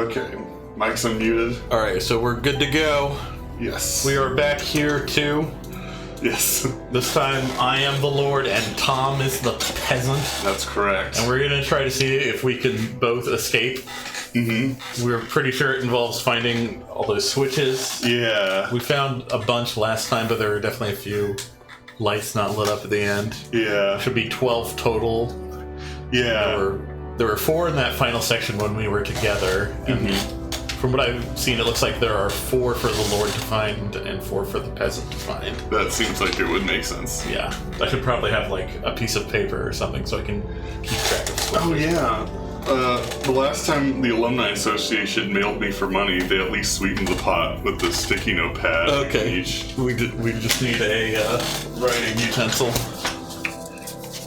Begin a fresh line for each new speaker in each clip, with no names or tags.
Okay, mic's unmuted.
Alright, so we're good to go.
Yes.
We are back here too.
Yes.
This time I am the Lord and Tom is the peasant.
That's correct.
And we're going to try to see if we can both escape. Mm-hmm. We're pretty sure it involves finding all those switches.
Yeah.
We found a bunch last time, but there were definitely a few lights not lit up at the end.
Yeah.
Should be 12 total.
Yeah.
There were 4 in that final section when we were together. And from what I've seen, it looks like there are 4 for the Lord to find and 4 for the peasant to find.
That seems like it would make sense.
Yeah. I should probably have like a piece of paper or something so I can keep track of switches.
Oh, yeah. The last time the Alumni Association mailed me for money, they at least sweetened the pot with the sticky note pad.
Okay.
Each.
We just need a writing utensil.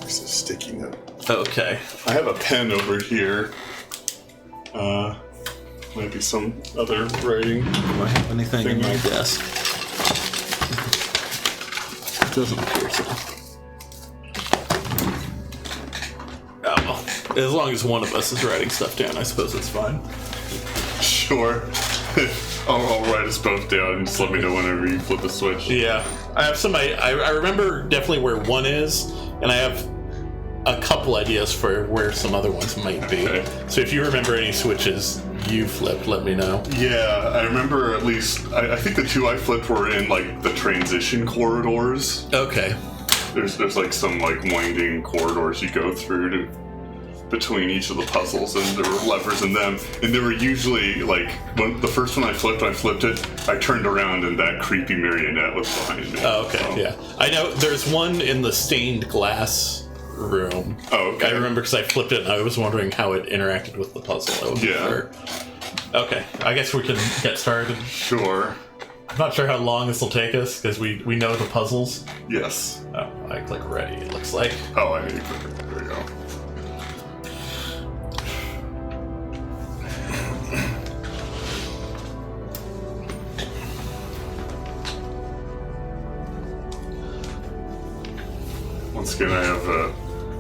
There's a sticky note.
Okay.
I have a pen over here. Might be some other writing.
Do I have anything in my desk? It doesn't appear so. Oh, well. As long as one of us is writing stuff down, I suppose it's fine.
Sure. I'll write us both down and just let me know whenever you flip the switch.
Yeah. I have some. I remember definitely where one is, and I have a couple ideas for where some other ones might be.
Okay.
So if you remember any switches you flipped, let me know.
Yeah, I remember at least, I think the 2 I flipped were in like the transition corridors.
Okay.
There's like some like winding corridors you go through between each of the puzzles, and there were levers in them, and they were usually like, when the first one I flipped it, I turned around and that creepy marionette was behind me.
Oh, okay, so. Yeah. I know there's one in the stained glass room.
Oh, okay.
I remember because I flipped it and I was wondering how it interacted with the puzzle. I wasn't sure. Okay, I guess we can get started.
Sure.
I'm not sure how long this will take us because we know the puzzles.
Yes.
Oh, I click ready, it looks like.
Oh, I need to click it. There we go. Once again, I have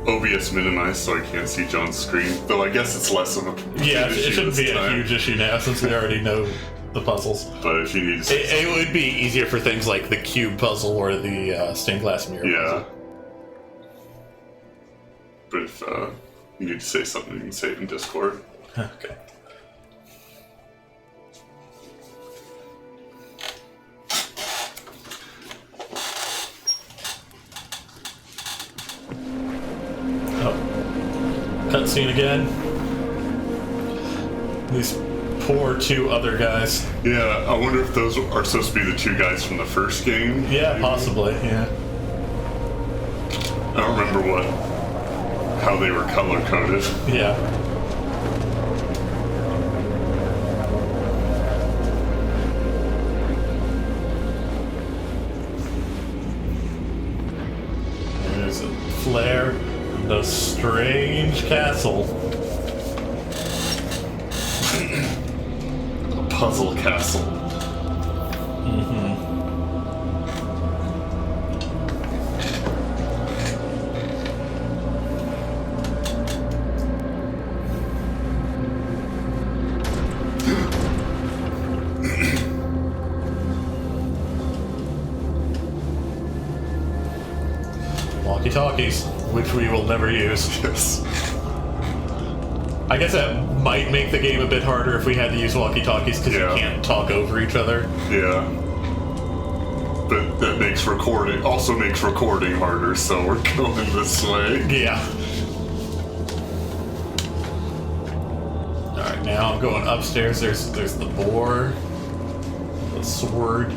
OBS minimized so I can't see John's screen, though I guess it's less of a
yeah,
issue.
It shouldn't be a huge issue now since we already know the puzzles.
But if you need to
it would be easier for things like the cube puzzle or the stained glass mirror puzzle.
But if you need to say something, you can say it in Discord.
Okay. Cutscene again. These poor 2 other guys.
Yeah, I wonder if those are supposed to be the 2 guys from the first game.
Yeah, possibly, yeah.
I don't remember how they were color-coded.
Yeah. There's a flare. The strange castle.
A puzzle castle.
Walkie-talkies, which we will never use.
Yes.
I guess that might make the game a bit harder if we had to use walkie-talkies because you can't talk over each other.
Yeah. But that also makes recording harder, so we're going this way.
Yeah. Alright, now I'm going upstairs. There's the boar, the sword.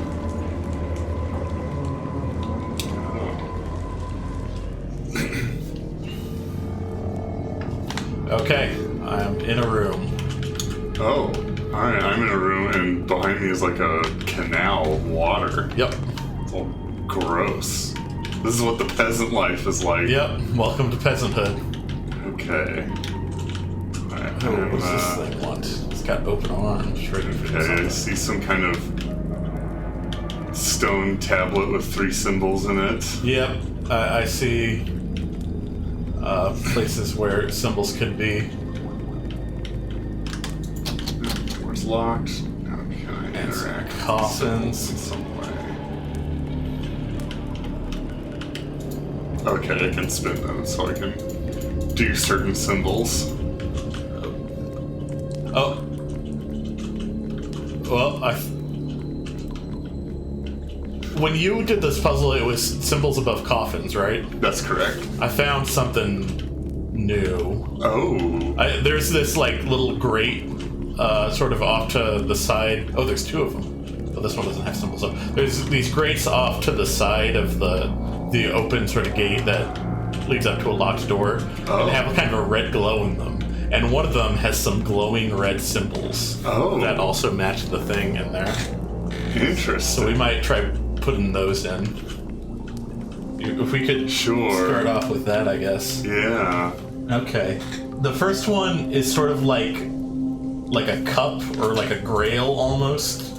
Okay, I'm in a room.
Oh, alright, I'm in a room and behind me is like a canal of water.
Yep.
It's all gross. This is what the peasant life is like.
Yep, welcome to peasanthood.
Okay. Right,
what does this thing want? It's got open arms.
Okay, I see some kind of stone tablet with 3 symbols in it.
Yep, I see places where symbols could be.
locked. How can I interact with
coffins.
symbols in some way? Okay, I can spin them so I can do certain symbols.
Oh. Well, when you did this puzzle, it was symbols above coffins, right?
That's correct.
I found something new.
Oh.
There's this like little grate sort of off to the side. Oh, there's two of them. But this one doesn't have symbols. So there's these grates off to the side of the open sort of gate that leads up to a locked door.
Oh.
And have kind of a red glow in them. And one of them has some glowing red symbols that also match the thing in there.
Interesting.
So we might try putting those in. If we could start off with that, I guess.
Yeah.
Okay. The first one is sort of like a cup or like a grail almost.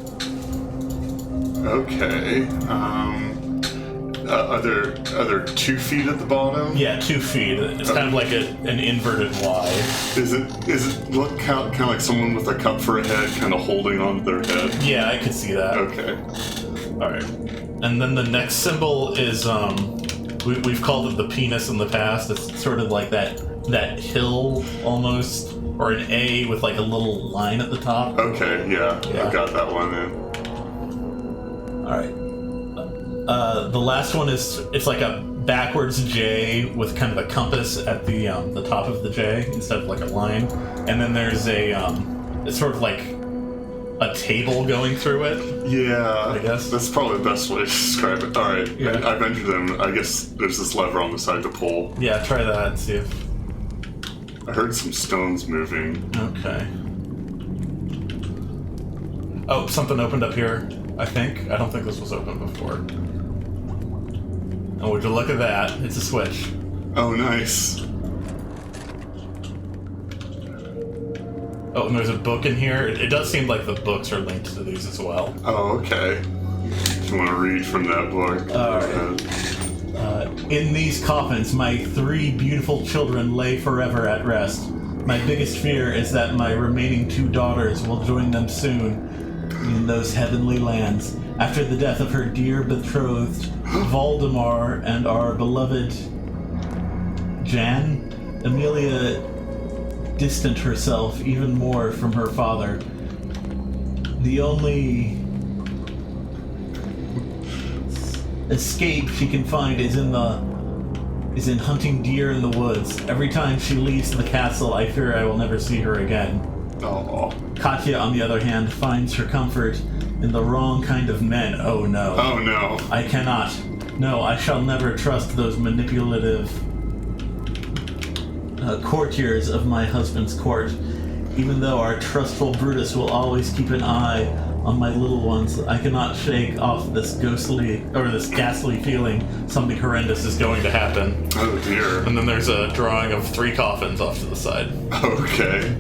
Okay. Are there 2 feet at the bottom?
Yeah, 2 feet. It's kind of like an inverted Y.
Is it look kind of like someone with a cup for a head, kind of holding on to their head?
Yeah, I could see that.
Okay.
All right. And then the next symbol is we've called it the penis in the past. It's sort of like that hill almost, or an A with like a little line at the top.
Okay. Yeah. I got that one in.
All right. The last one it's like a backwards J with kind of a compass at the top of the J instead of like a line, and then there's it's sort of like a table going through it.
Yeah,
I guess
that's probably the best way to describe it. All right,
yeah.
I've entered them. I guess there's this lever on the side to pull.
Yeah, try that and see if.
I heard some stones moving.
Okay. Oh, something opened up here. I think. I don't think this was open before. Oh, would you look at that? It's a switch.
Oh, nice.
Oh, and there's a book in here. It does seem like the books are linked to these as well.
Oh, okay. If you want to read from that book.
All right. In these coffins, my 3 beautiful children lay forever at rest. My biggest fear is that my remaining 2 daughters will join them soon in those heavenly lands. After the death of her dear betrothed, Valdemar, and our beloved Jan, Amelia distanced herself even more from her father. The only escape she can find is in hunting deer in the woods. Every time she leaves the castle, I fear I will never see her again.
Oh.
Katya, on the other hand, finds her comfort in the wrong kind of men. Oh no.
Oh no.
I cannot. No, I shall never trust those manipulative courtiers of my husband's court. Even though our trustful Brutus will always keep an eye on my little ones, I cannot shake off this ghastly feeling something horrendous is going to happen.
Oh dear.
And then there's a drawing of 3 coffins off to the side.
Okay.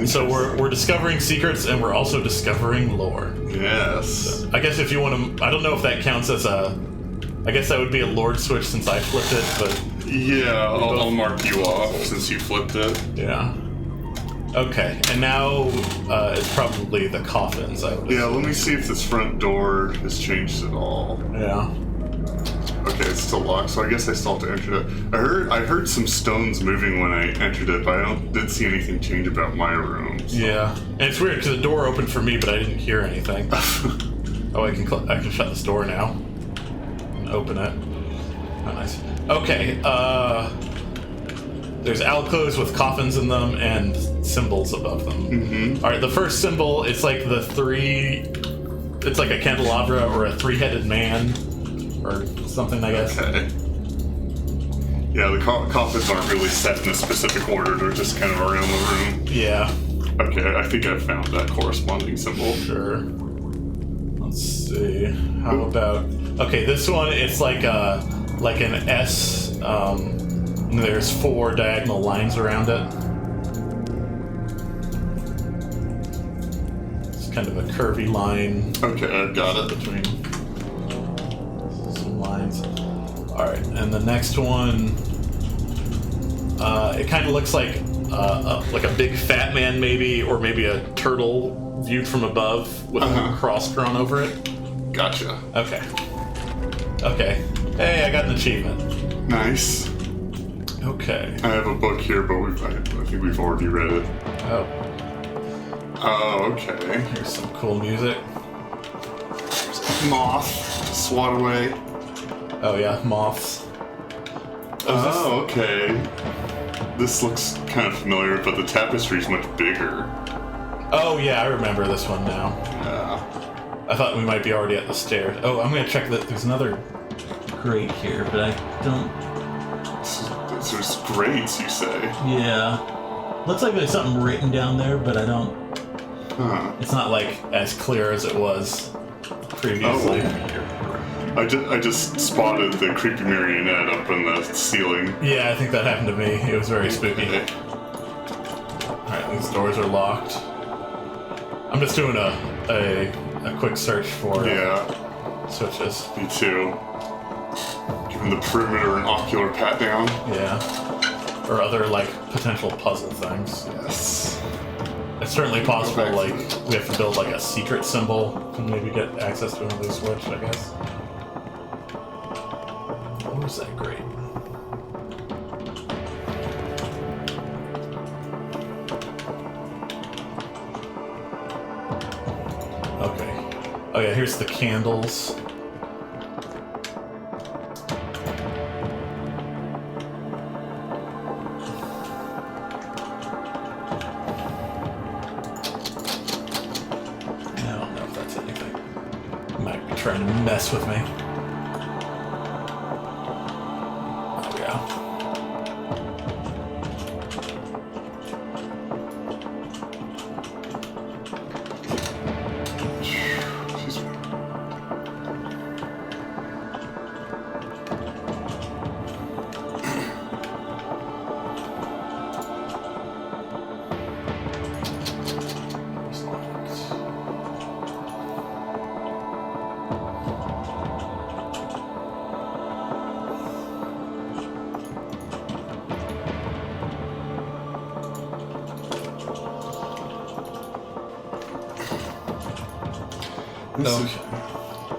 So we're discovering secrets, and we're also discovering lore.
Yes.
So I guess if you want to, I don't know if that counts as I guess that would be a Lord switch since I flipped it, but
yeah, I'll mark you off since you flipped it.
Yeah. Okay, and now it's probably the coffins. I would
let me see if this front door has changed at all.
Yeah.
Okay, it's still locked, so I guess I still have to enter it. I heard some stones moving when I entered it, but I didn't see anything change about my room. So.
Yeah, and it's weird because the door opened for me, but I didn't hear anything. Oh, I can shut this door now and open it. Oh, nice. Okay. There's alcoves with coffins in them and symbols above them.
Mm-hmm.
All right, the first symbol, it's like it's like a candelabra or a 3-headed man or something, I guess.
Okay. Yeah, the coffins aren't really set in a specific order. They're just kind of around the room.
Yeah.
Okay, I think I found that corresponding symbol.
Sure. Let's see. How about... Okay, this one, it's like an S, and there's 4 diagonal lines around it. It's kind of a curvy line.
Okay, I've got it.
Between some lines. Alright, and the next one, it kind of looks like like a big fat man maybe, or maybe a turtle viewed from above with a cross drawn over it.
Gotcha.
Okay. Okay. Hey, I got an achievement.
Nice.
Okay.
I have a book here, but I think we've already read it.
Oh.
Oh, okay.
Here's some cool music.
Moth to swat away.
Oh yeah, moths.
Oh, okay. This looks kind of familiar, but the tapestry's much bigger.
Oh yeah, I remember this one now.
Yeah.
I thought we might be already at the stairs. Oh, I'm gonna check that. There's another grate here, but I don't.
There's grates, you say?
Yeah. Looks like there's something written down there, but I don't.
Huh.
It's not like as clear as it was previously.
Oh. I just spotted the creepy marionette up in the ceiling.
Yeah, I think that happened to me. It was very spooky.
Okay.
Alright, these doors are locked. I'm just doing a quick search for switches.
Me too. Giving the perimeter an ocular pat down.
Yeah. Or other, like, potential puzzle things.
Yes.
It's certainly possible, like, we have to build, like, a secret symbol and maybe get access to another switch, I guess. What was that grate? Okay. Oh yeah, here's the candles. I don't know if that's anything. Might be trying to mess with me. There we go.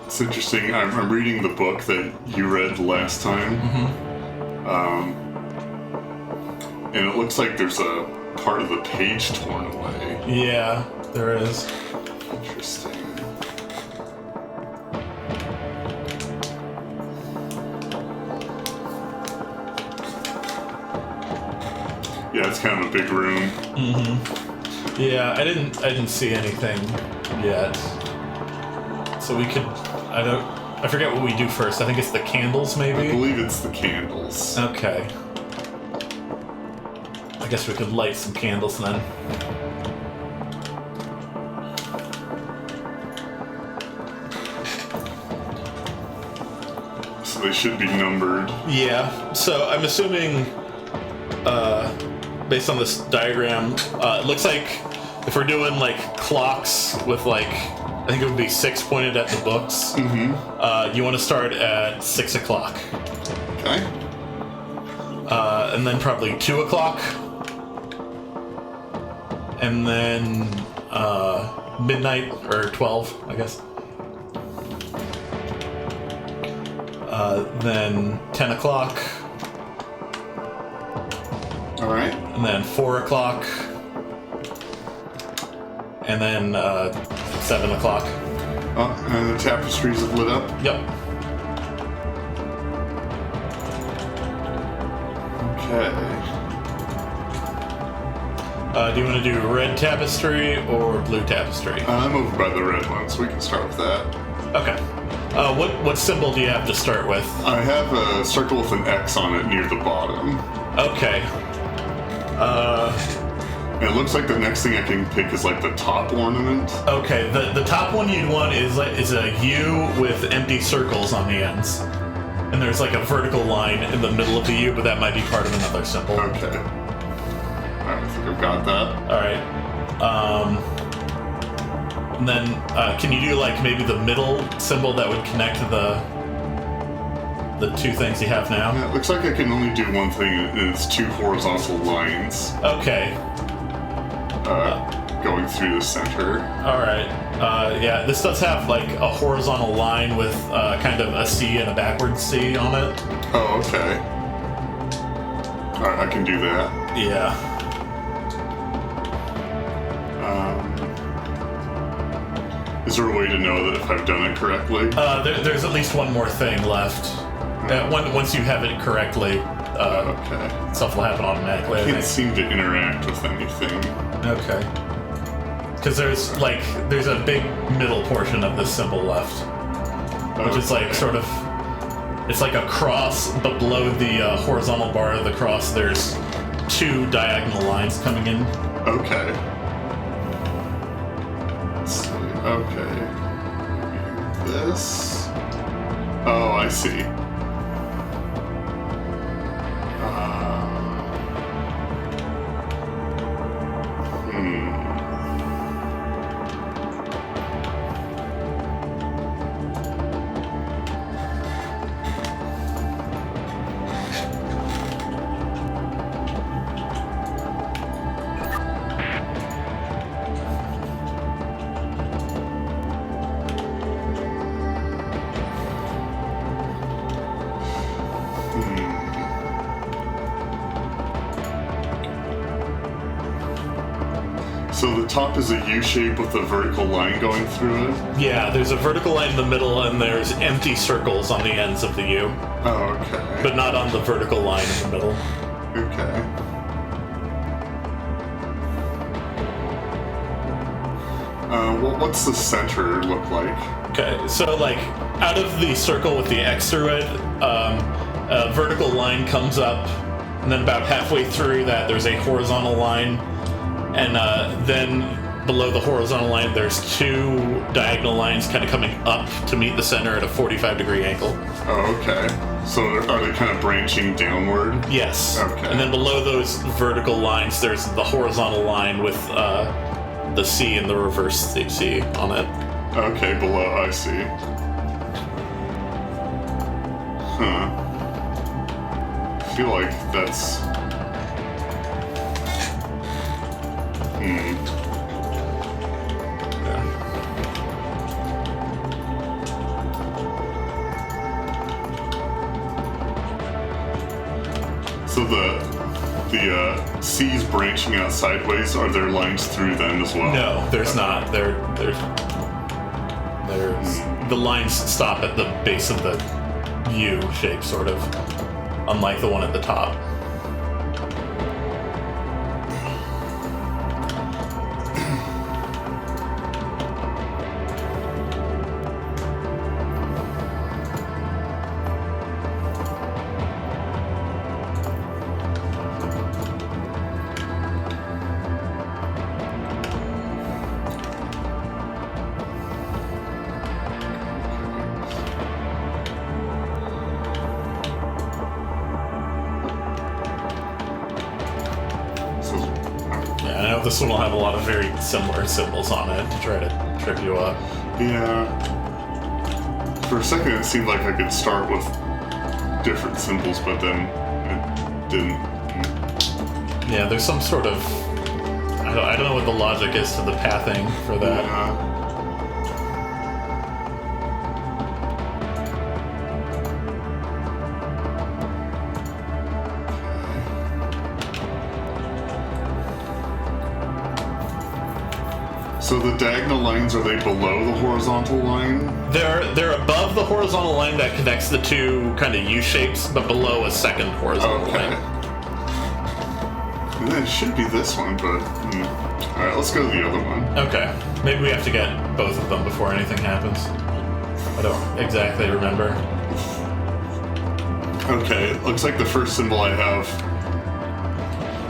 It's interesting. I'm reading the book that you read last time. And it looks like there's a part of the page torn away.
Yeah, there is.
Interesting. Yeah, it's kind of a big room.
Yeah, I didn't see anything yet. So we could, I forget what we do first. I think it's the candles, maybe?
I believe it's the candles.
Okay. I guess we could light some candles then.
So they should be numbered.
Yeah, so I'm assuming, based on this diagram, it looks like if we're doing like clocks with like, I think it would be 6 pointed at the books. You want to start at 6 o'clock.
Okay.
And then probably 2 o'clock. And then midnight or 12, I guess. Then 10 o'clock.
All right.
And then 4 o'clock. And then 7 o'clock.
Oh, and the tapestries have lit up.
Yep.
Okay.
Do you want to do red tapestry or blue tapestry?
I'm over by the red one, so we can start with that.
Okay. What symbol do you have to start with?
I have a circle with an X on it near the bottom.
Okay.
And it looks like the next thing I can pick is like the top ornament.
Okay. The top one you'd want is a U with empty circles on the ends, and there's like a vertical line in the middle of the U, but that might be part of another symbol.
Okay. Alright, I think I've got that.
All right. And then can you do like maybe the middle symbol that would connect to the the two things you have now?
Yeah, it looks like I can only do one thing, and it's two horizontal lines
Okay.
going through the center.
Alright. Yeah, this does have like a horizontal line with kind of a C and a backwards C on it.
Oh, okay. Alright, I can do that.
Yeah.
Is there a way to know that if I've done it correctly?
There's at least one more thing left. Once you have it correctly,
Okay.
stuff will happen automatically.
I can't seem to interact with anything.
Okay. Because there's a big middle portion of this symbol left, which is like sort of, it's like a cross, but below the horizontal bar of the cross, there's two diagonal lines coming in.
Okay. Let's see. Okay. This. Oh, I see. So the top is a U shape with a vertical line going through it?
Yeah, there's a vertical line in the middle, and there's empty circles on the ends of the U.
Oh, okay.
But not on the vertical line in the middle.
Okay. What's the center look like?
Okay, so like out of the circle with the X through it, a vertical line comes up, and then about halfway through that there's a horizontal line, and then below the horizontal line there's two diagonal lines kind of coming up to meet the center at a 45-degree angle.
Oh, okay. So are they kind of branching downward?
Yes.
Okay.
And then below those vertical lines there's the horizontal line with the C and the reverse C on it.
Okay, below, I see. Huh. I feel like that's... So the C's branching out sideways, are there lines through them as well?
No, there's not. There's the lines stop at the base of the U shape, sort of, unlike the one at the top. I know this one will have a lot of very similar symbols on it to try to trip you up.
Yeah. For a second it seemed like I could start with different symbols, but then it didn't.
Yeah, there's some sort of... I don't know what the logic is to the pathing for that.
Yeah. So the diagonal lines, are they below the horizontal line?
They're above the horizontal line that connects the two kind of U shapes, but below a second horizontal line.
And then it should be this one, but... Alright, let's go to the other one.
Okay. Maybe we have to get both of them before anything happens. I don't exactly remember.
Okay, it looks like the first symbol I have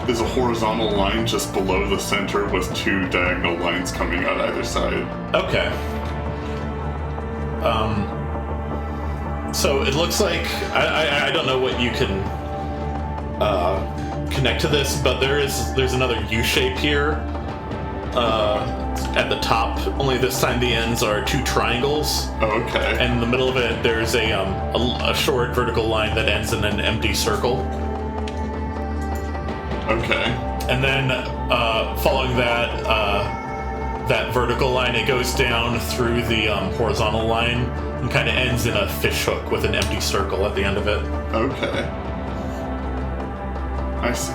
is a horizontal line just below the center with two diagonal lines coming out either side.
Okay. So it looks like I don't know what you can connect to this, but there's another U shape here. at the top, only this time the ends are 2 triangles.
Okay.
And in the middle of it, there's a short vertical line that ends in an empty circle.
Okay.
And then following that vertical line, it goes down through the horizontal line and kind of ends in a fish hook with an empty circle at the end of it.
Okay. I see.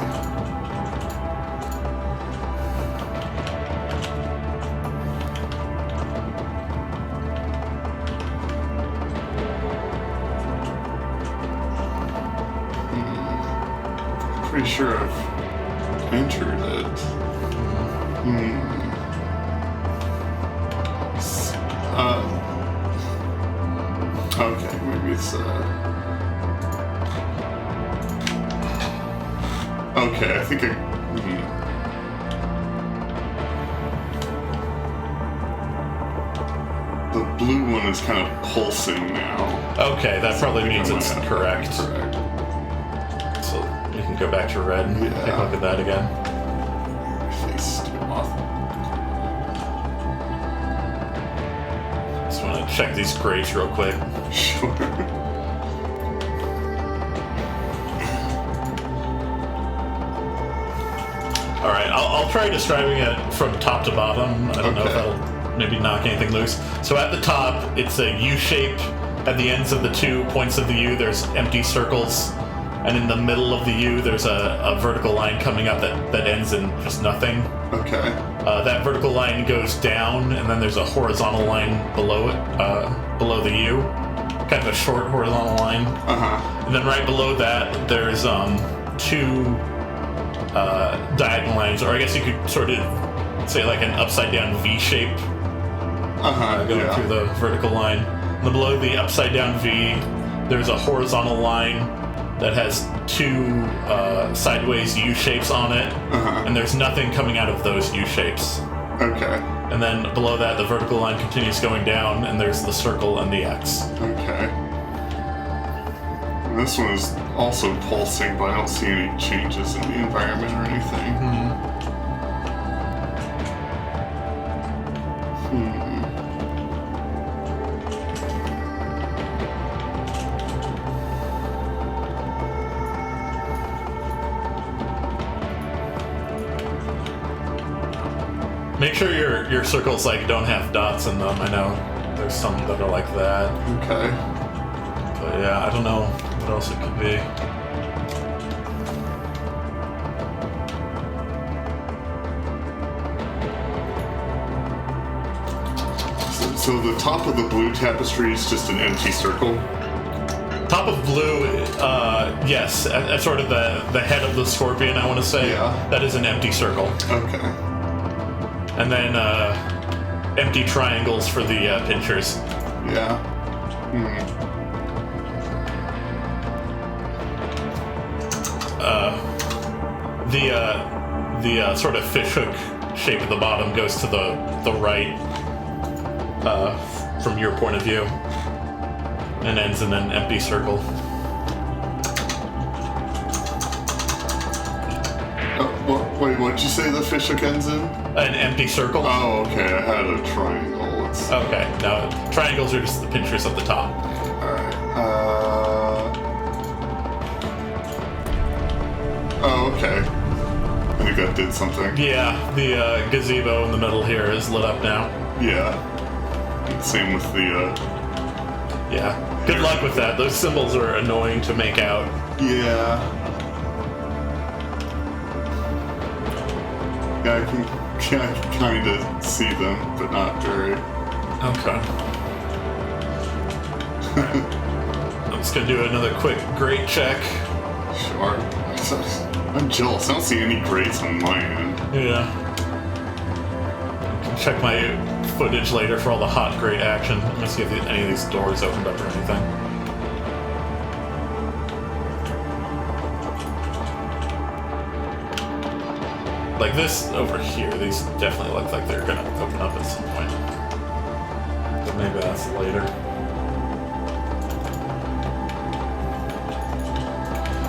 Pretty sure I've entered it. Okay, maybe it's okay, I think the blue one is kind of pulsing now.
Okay, that probably means it's correct.
Correct.
So we can go back to red and take a look at that again.
My face is too off.
Just want to check these grades real quick.
Sure.
Alright, I'll try describing it from top to bottom. I don't know if that'll maybe knock anything loose. So at the top, it's a U shape. At the ends of the 2 points of the U, there's empty circles. And in the middle of the U, there's a vertical line coming up that ends in just nothing.
Okay.
That vertical line goes down, and then there's a horizontal line below it, below the U. Kind of a short horizontal line.
Uh-huh.
And then right below that, there's 2 diagonal lines, or I guess you could sort of say like an upside down V shape going through the vertical line. And below the upside down V, there's a horizontal line that has 2 sideways U shapes on it, and there's nothing coming out of those U shapes.
Okay.
And then below that, the vertical line continues going down, and there's the circle and the X.
Okay. And this one is also pulsing, but I don't see any changes in the environment or anything.
Make sure your circles don't have dots in them. I know there's some that are like that.
Okay.
But yeah, I don't know what else it could be.
So the top of the blue tapestry is just an empty circle?
Top of blue, yes, at sort of the head of the scorpion, I want to say.
Yeah.
That is an empty circle.
Okay.
And then empty triangles for the pinchers.
Yeah.
The sort of fishhook shape at the bottom goes to the right from your point of view and ends in an empty circle.
Wait, what'd you say the fishhook ends in?
An empty circle?
Oh, okay, I had a triangle.
Okay, now triangles are just the pinchers at the top.
Alright, oh, okay. I think that did something.
Yeah, the gazebo in the middle here is lit up now.
Yeah. Same with the,
Yeah. Good luck with that. Those symbols are annoying to make out.
Yeah. Yeah, I can kind of see them, but not very.
Okay. I'm just gonna do another quick grate check.
Sure. I'm jealous. I don't see any grates on my end.
Yeah. I can check my footage later for all the hot grate action. I'm gonna see if any of these doors opened up or anything. Like this over here, these definitely look like they're gonna open up at some point. But maybe that's later.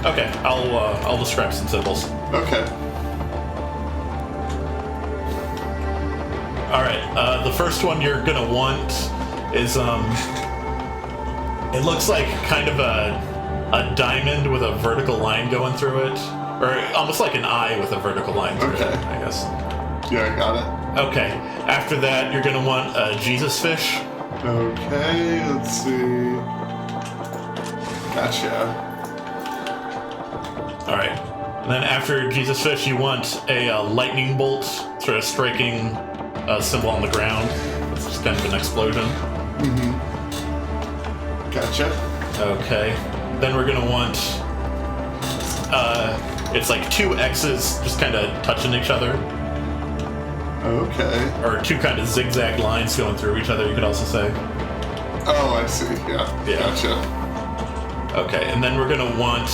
Okay, I'll describe some symbols.
Okay.
All right. The first one you're gonna want is it looks like kind of a diamond with a vertical line going through it, or almost like an eye with a vertical line through it, I guess.
Yeah, I got it.
Okay. After that, you're gonna want a Jesus fish.
Okay, let's see. Gotcha.
All right. And then after Jesus fish, you want a lightning bolt, sort of striking a symbol on the ground. It's just kind of an explosion.
Gotcha.
Okay. Then we're gonna want it's like two X's just kind of touching each other.
Okay.
Or two kind of zigzag lines going through each other, you could also say.
Oh, I see. Yeah. Gotcha.
Okay, and then we're gonna want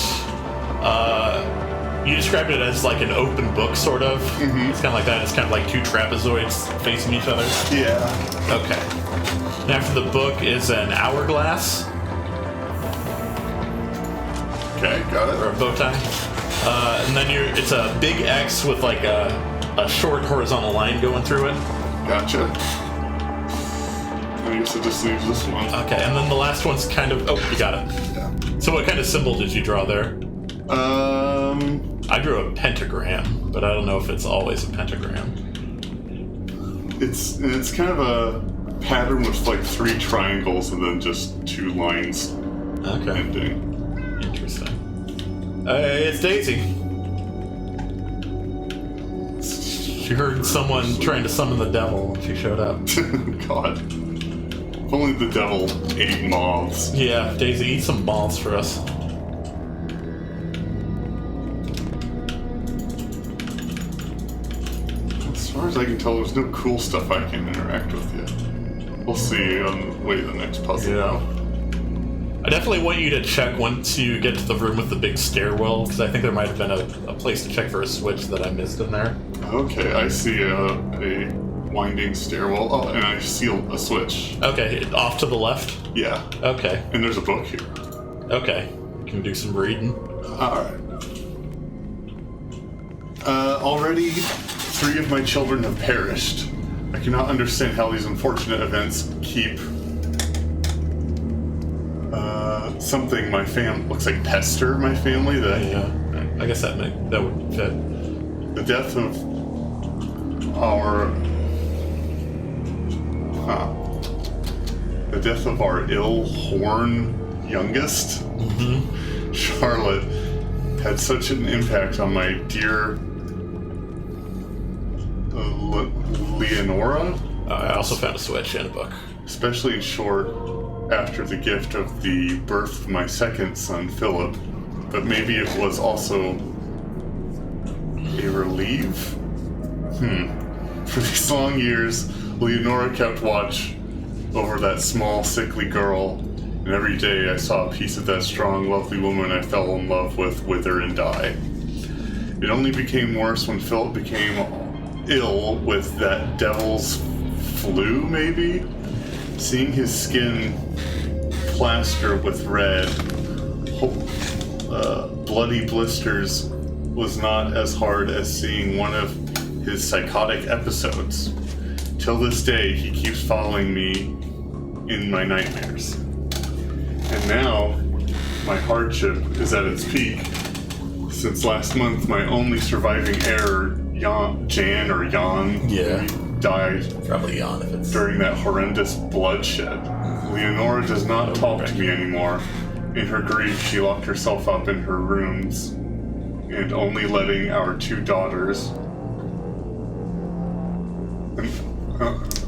you described it as like an open book, sort of. It's kind of like that. It's kind of like two trapezoids facing each other.
Yeah.
Okay. And after the book is an hourglass.
Okay, got it.
Or a bow tie. And then it's a big X with like a short horizontal line going through it.
Gotcha. I guess it just leaves this one.
Okay, and then the last one's kind of... Oh, you got it.
Yeah.
So what kind of symbol did you draw there? I drew a pentagram, but I don't know if it's always a pentagram.
It's kind of a pattern with like 3 triangles and then just 2 lines ending.
Interesting. It's Daisy. She heard someone trying to summon the devil when she showed up.
God. If only the devil ate moths.
Yeah, Daisy, eat some moths for us.
As far as I can tell, there's no cool stuff I can interact with yet. We'll see on the way to the next puzzle.
Yeah. I definitely want you to check once you get to the room with the big stairwell, because I think there might have been a place to check for a switch that I missed in there.
Okay, I see a winding stairwell. Oh, and I see a switch.
Okay, off to the left?
Yeah.
Okay.
And there's a book here.
Okay. Can we do some reading?
Alright. Already, 3 of my children have perished. I cannot understand how these unfortunate events keep something my fam looks like pester my family.
Yeah, I guess that would fit.
The death of our ill-horn youngest, Charlotte, had such an impact on my dear Leonora.
I also found a switch in a book.
Especially in short after the gift of the birth of my second son, Philip. But maybe it was also a relief? For these long years, Leonora kept watch over that small, sickly girl, and every day I saw a piece of that strong, lovely woman I fell in love with wither and die. It only became worse when Philip became ill with that devil's flu, maybe? Seeing his skin plastered with red, bloody blisters was not as hard as seeing one of his psychotic episodes. Till this day, he keeps following me in my nightmares. And now, my hardship is at its peak. Since last month, my only surviving heir, Jan, died.
Probably Jan if it's...
during that horrendous bloodshed. Leonora does not talk to me anymore. In her grief, she locked herself up in her rooms, and only letting our 2 daughters...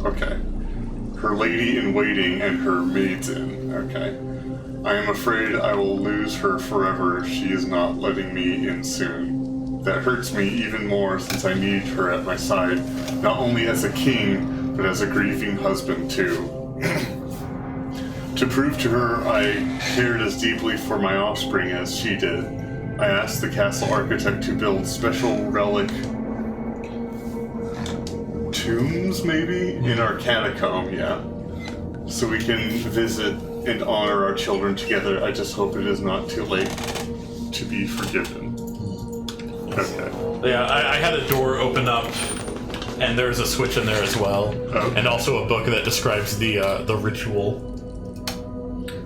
okay. Her lady-in-waiting and her maids in. Okay. I am afraid I will lose her forever if she is not letting me in soon. That hurts me even more since I need her at my side, not only as a king, but as a grieving husband too. To prove to her I cared as deeply for my offspring as she did, I asked the castle architect to build special relic tombs, maybe? In our catacomb, yeah. So we can visit and honor our children together. I just hope it is not too late to be forgiven. Okay.
Yeah, I had a door open up And there's a switch in there as well.
Okay.
And also a book that describes the ritual.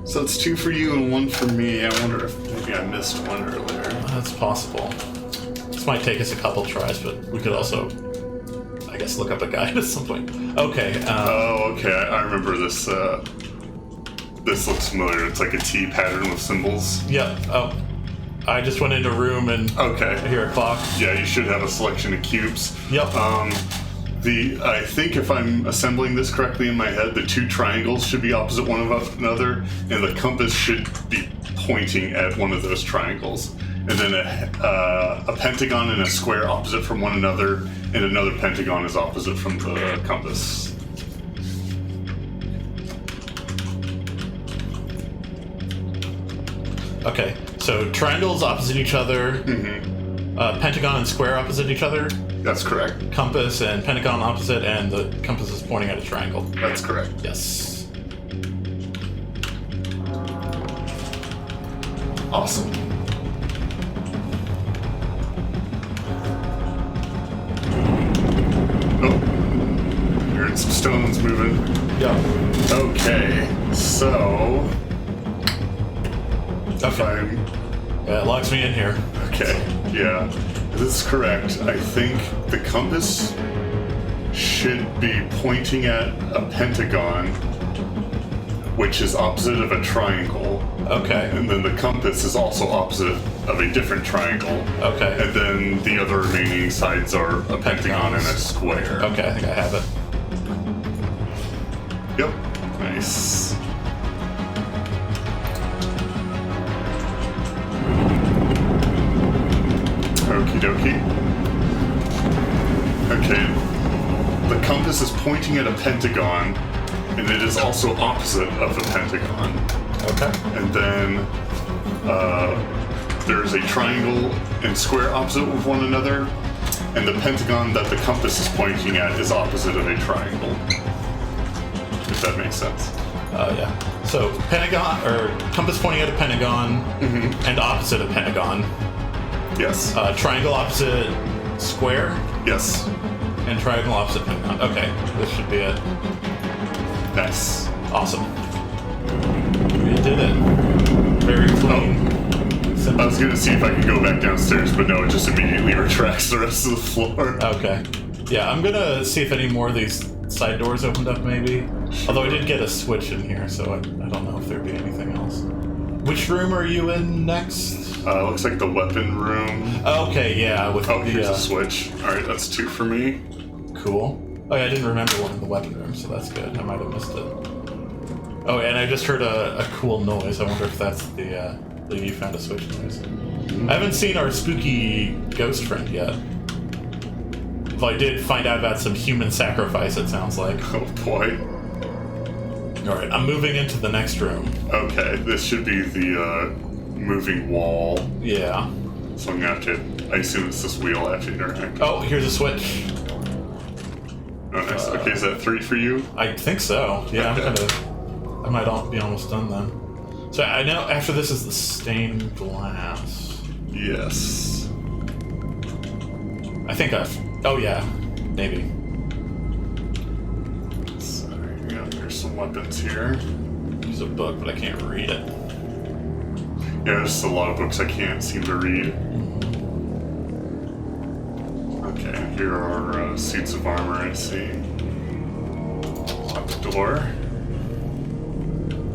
So it's 2 for you and 1 for me. I wonder if maybe I missed one earlier.
That's possible. This might take us a couple tries, but we could also, I guess, look up a guide at some point. Okay.
Okay. I remember this. This looks familiar. It's like a T pattern with symbols.
Yep. Oh, I just went into a room and
Okay.
I hear a clock.
Yeah, you should have a selection of cubes.
Yep.
I think if I'm assembling this correctly in my head, the 2 triangles should be opposite one of another, and the compass should be pointing at one of those triangles. And then a pentagon and a square opposite from one another, and another pentagon is opposite from the compass.
Okay, so triangles opposite each other, pentagon and square opposite each other,
That's correct.
compass and pentagon opposite, and the compass is pointing at a triangle.
That's correct.
Yes.
Awesome. Oh, hearing some stones moving.
Yep.
Okay, so if
Okay.
I'm
Yeah, it locks me in here.
okay, yeah, this is correct. I think the compass should be pointing at a pentagon, which is opposite of a triangle,
Okay.
and then the compass is also opposite of a different triangle.
Okay.
And then the other remaining sides are a pentagon and a square.
Okay, I think I have it.
Yep. Nice. Okie dokie. Okay. The compass is pointing at a pentagon, and it is also opposite of the pentagon.
Okay.
And then there's a triangle and square opposite of one another, and the pentagon that the compass is pointing at is opposite of a triangle. If that makes sense.
Yeah. So pentagon or compass pointing at a pentagon and opposite of pentagon.
Yes.
Triangle opposite square
Yes.
and triangle opposite pentagon. Okay, this should be it.
Nice.
Awesome. We did it. Very clean.
I was gonna see if I could go back downstairs, but no, it just immediately retracts the rest of the floor.
Okay. Yeah, I'm gonna see if any more of these side doors opened up, maybe. Although I did get a switch in here, so I don't know if there'd be anything else. Which room are you in next?
Looks like the weapon room.
Okay, yeah, with
Oh,
the
here's a switch. Alright, that's 2 for me.
cool. Oh yeah, I didn't remember one in the weapon room, so that's good. I might have missed it. Oh, and I just heard a cool noise. I wonder if that's the you found a switch noise. I haven't seen our spooky ghost friend yet. Well, I did find out about some human sacrifice, it sounds like.
Oh boy.
Alright, I'm moving into the next room.
Okay, this should be the moving wall.
Yeah.
So I'm gonna have to, I assume it's this wheel I have to interact.
Oh, here's a switch.
Oh, nice. Okay, is that 3 for you?
I think so. Yeah,
Okay.
I might be almost done then. So I know after this is the stained glass.
Yes.
I think oh yeah, maybe.
Sorry, yeah, there's some weapons here.
Use a book, but I can't read it.
Yeah, there's just a lot of books I can't seem to read. Okay, here are suits of armor, I see. Lock the door.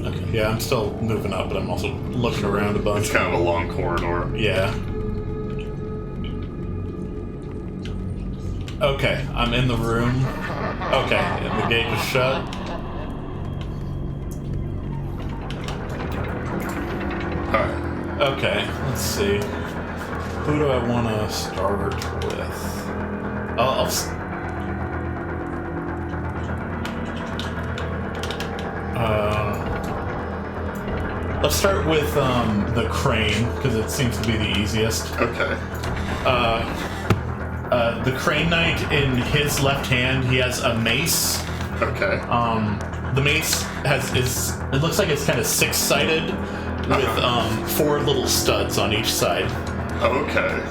Okay, yeah, I'm still moving up, but I'm also looking around a bunch.
It's kind of a long corridor.
Yeah. Okay, I'm in the room. Okay, and the gate is shut.
Alright.
Okay, let's see. Who do I want to start with? Let's start with the crane, because it seems to be the easiest.
Okay.
The crane knight, in his left hand, he has a mace.
Okay.
The mace it looks like it's kind of six-sided with 4 little studs on each side.
Okay.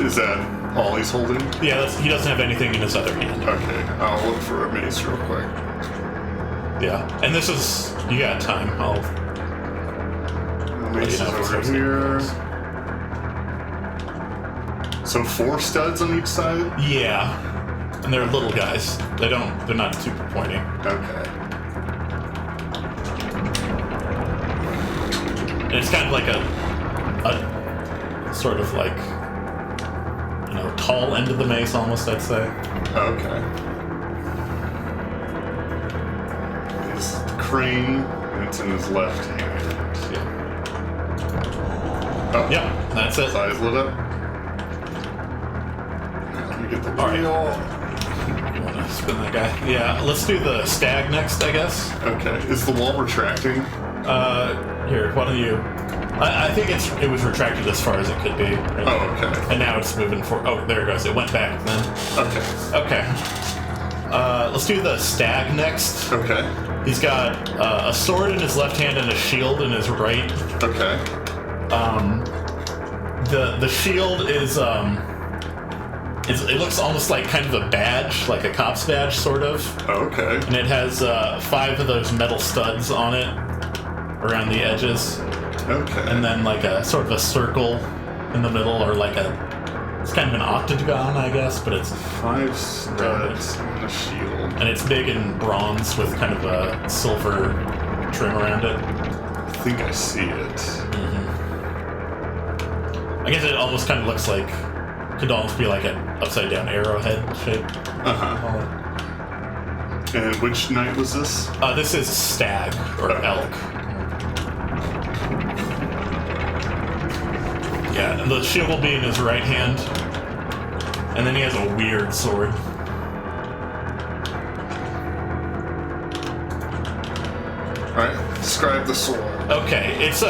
Is that all he's holding?
Yeah, he doesn't have anything in his other hand.
Okay, I'll look for a mace real quick.
Yeah, and this is... You got time. I'll...
The mace is over here. So 4 studs on each side?
Yeah. And they're little guys. They're not super pointy.
Okay.
And it's kind of like a sort of like, tall end of the mace almost, I'd say.
Okay. This is the crane, and it's in his left hand.
Yeah.
Oh.
Yeah, that's it.
His eyes lit up. Now let me get the wheel.
You want to spin that guy? Yeah, let's do the stag next, I guess.
Okay. Is the wall retracting?
Here, why don't you... I think it was retracted as far as it could be. Right?
Oh, okay.
And now it's moving forward. Oh, there it goes. It went back then.
Okay.
Okay. Let's do the stag next.
Okay.
He's got a sword in his left hand and a shield in his right.
Okay.
The shield is it looks almost like kind of a badge, like a cop's badge, sort of.
Okay.
And it has 5 of those metal studs on it around the edges.
Okay.
And then like a sort of a circle in the middle, or like it's kind of an octagon, I guess, but it's
5 studs on the shield.
And it's big in bronze with kind of a silver trim around it.
I think I see it.
Mm-hmm. I guess it almost kind of looks like, could almost be like an upside down arrowhead shape.
Uh-huh. And which knight was this?
This is stag, or elk. Yeah, and the shield will be in his right hand. And then he has a weird sword.
Alright, describe the sword.
Okay, it's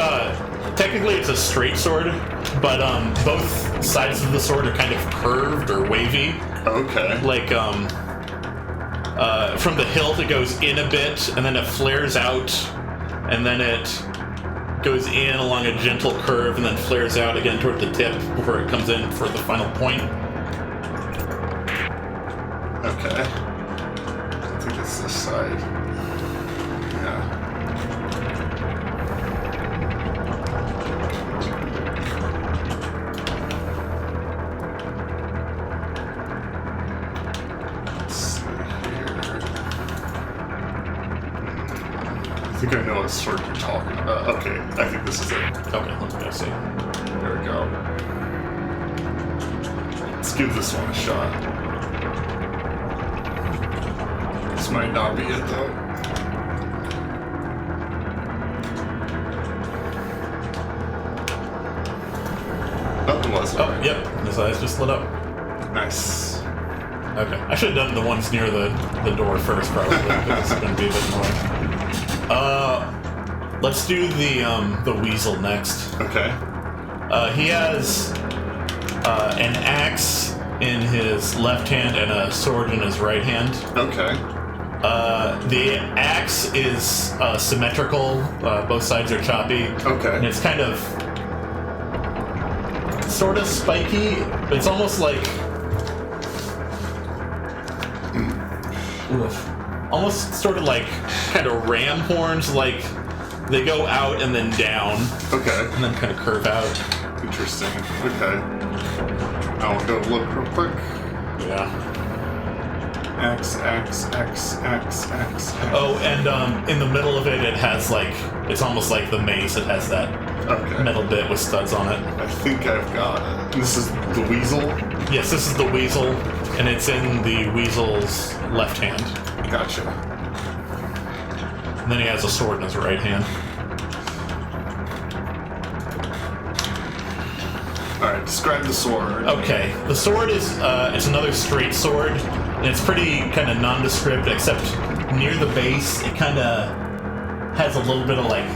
technically it's a straight sword, but both sides of the sword are kind of curved or wavy.
Okay.
Like from the hilt it goes in a bit, and then it flares out, and then it goes in along a gentle curve, and then flares out again toward the tip before it comes in for the final point.
Okay. I think it's this side. Yeah. Let's see here. I think I know what sword you're talking about. Okay, I think this is it.
Okay, let's go see.
There we go. Let's give this one a shot. This might not be it though. Oh, it was.
Oh, yep, his eyes just lit up.
Nice.
Okay, I should have done the ones near the door first, probably, because it's going to be a bit more. Let's do the Weasel next.
Okay.
He has an axe in his left hand and a sword in his right hand.
Okay.
The axe is symmetrical. Both sides are choppy.
Okay.
And it's kind of sort of spiky. It's almost like almost sort of like kind of ram horns, like they go out and then down.
Okay.
And then kind of curve out.
Interesting. Okay. I'll go look real quick.
Yeah.
X, X, X, X, X, X.
Oh, and in the middle of it, it has like, it's almost like the mace. It has that metal bit with studs on it.
I think I've got it. This is the Weasel?
Yes, this is the Weasel, and it's in the Weasel's left hand.
Gotcha.
And then he has a sword in his right hand.
Alright, describe the sword.
Okay, the sword is, it's another straight sword, and it's pretty kind of nondescript, except near the base, it kind of has a little bit of, like,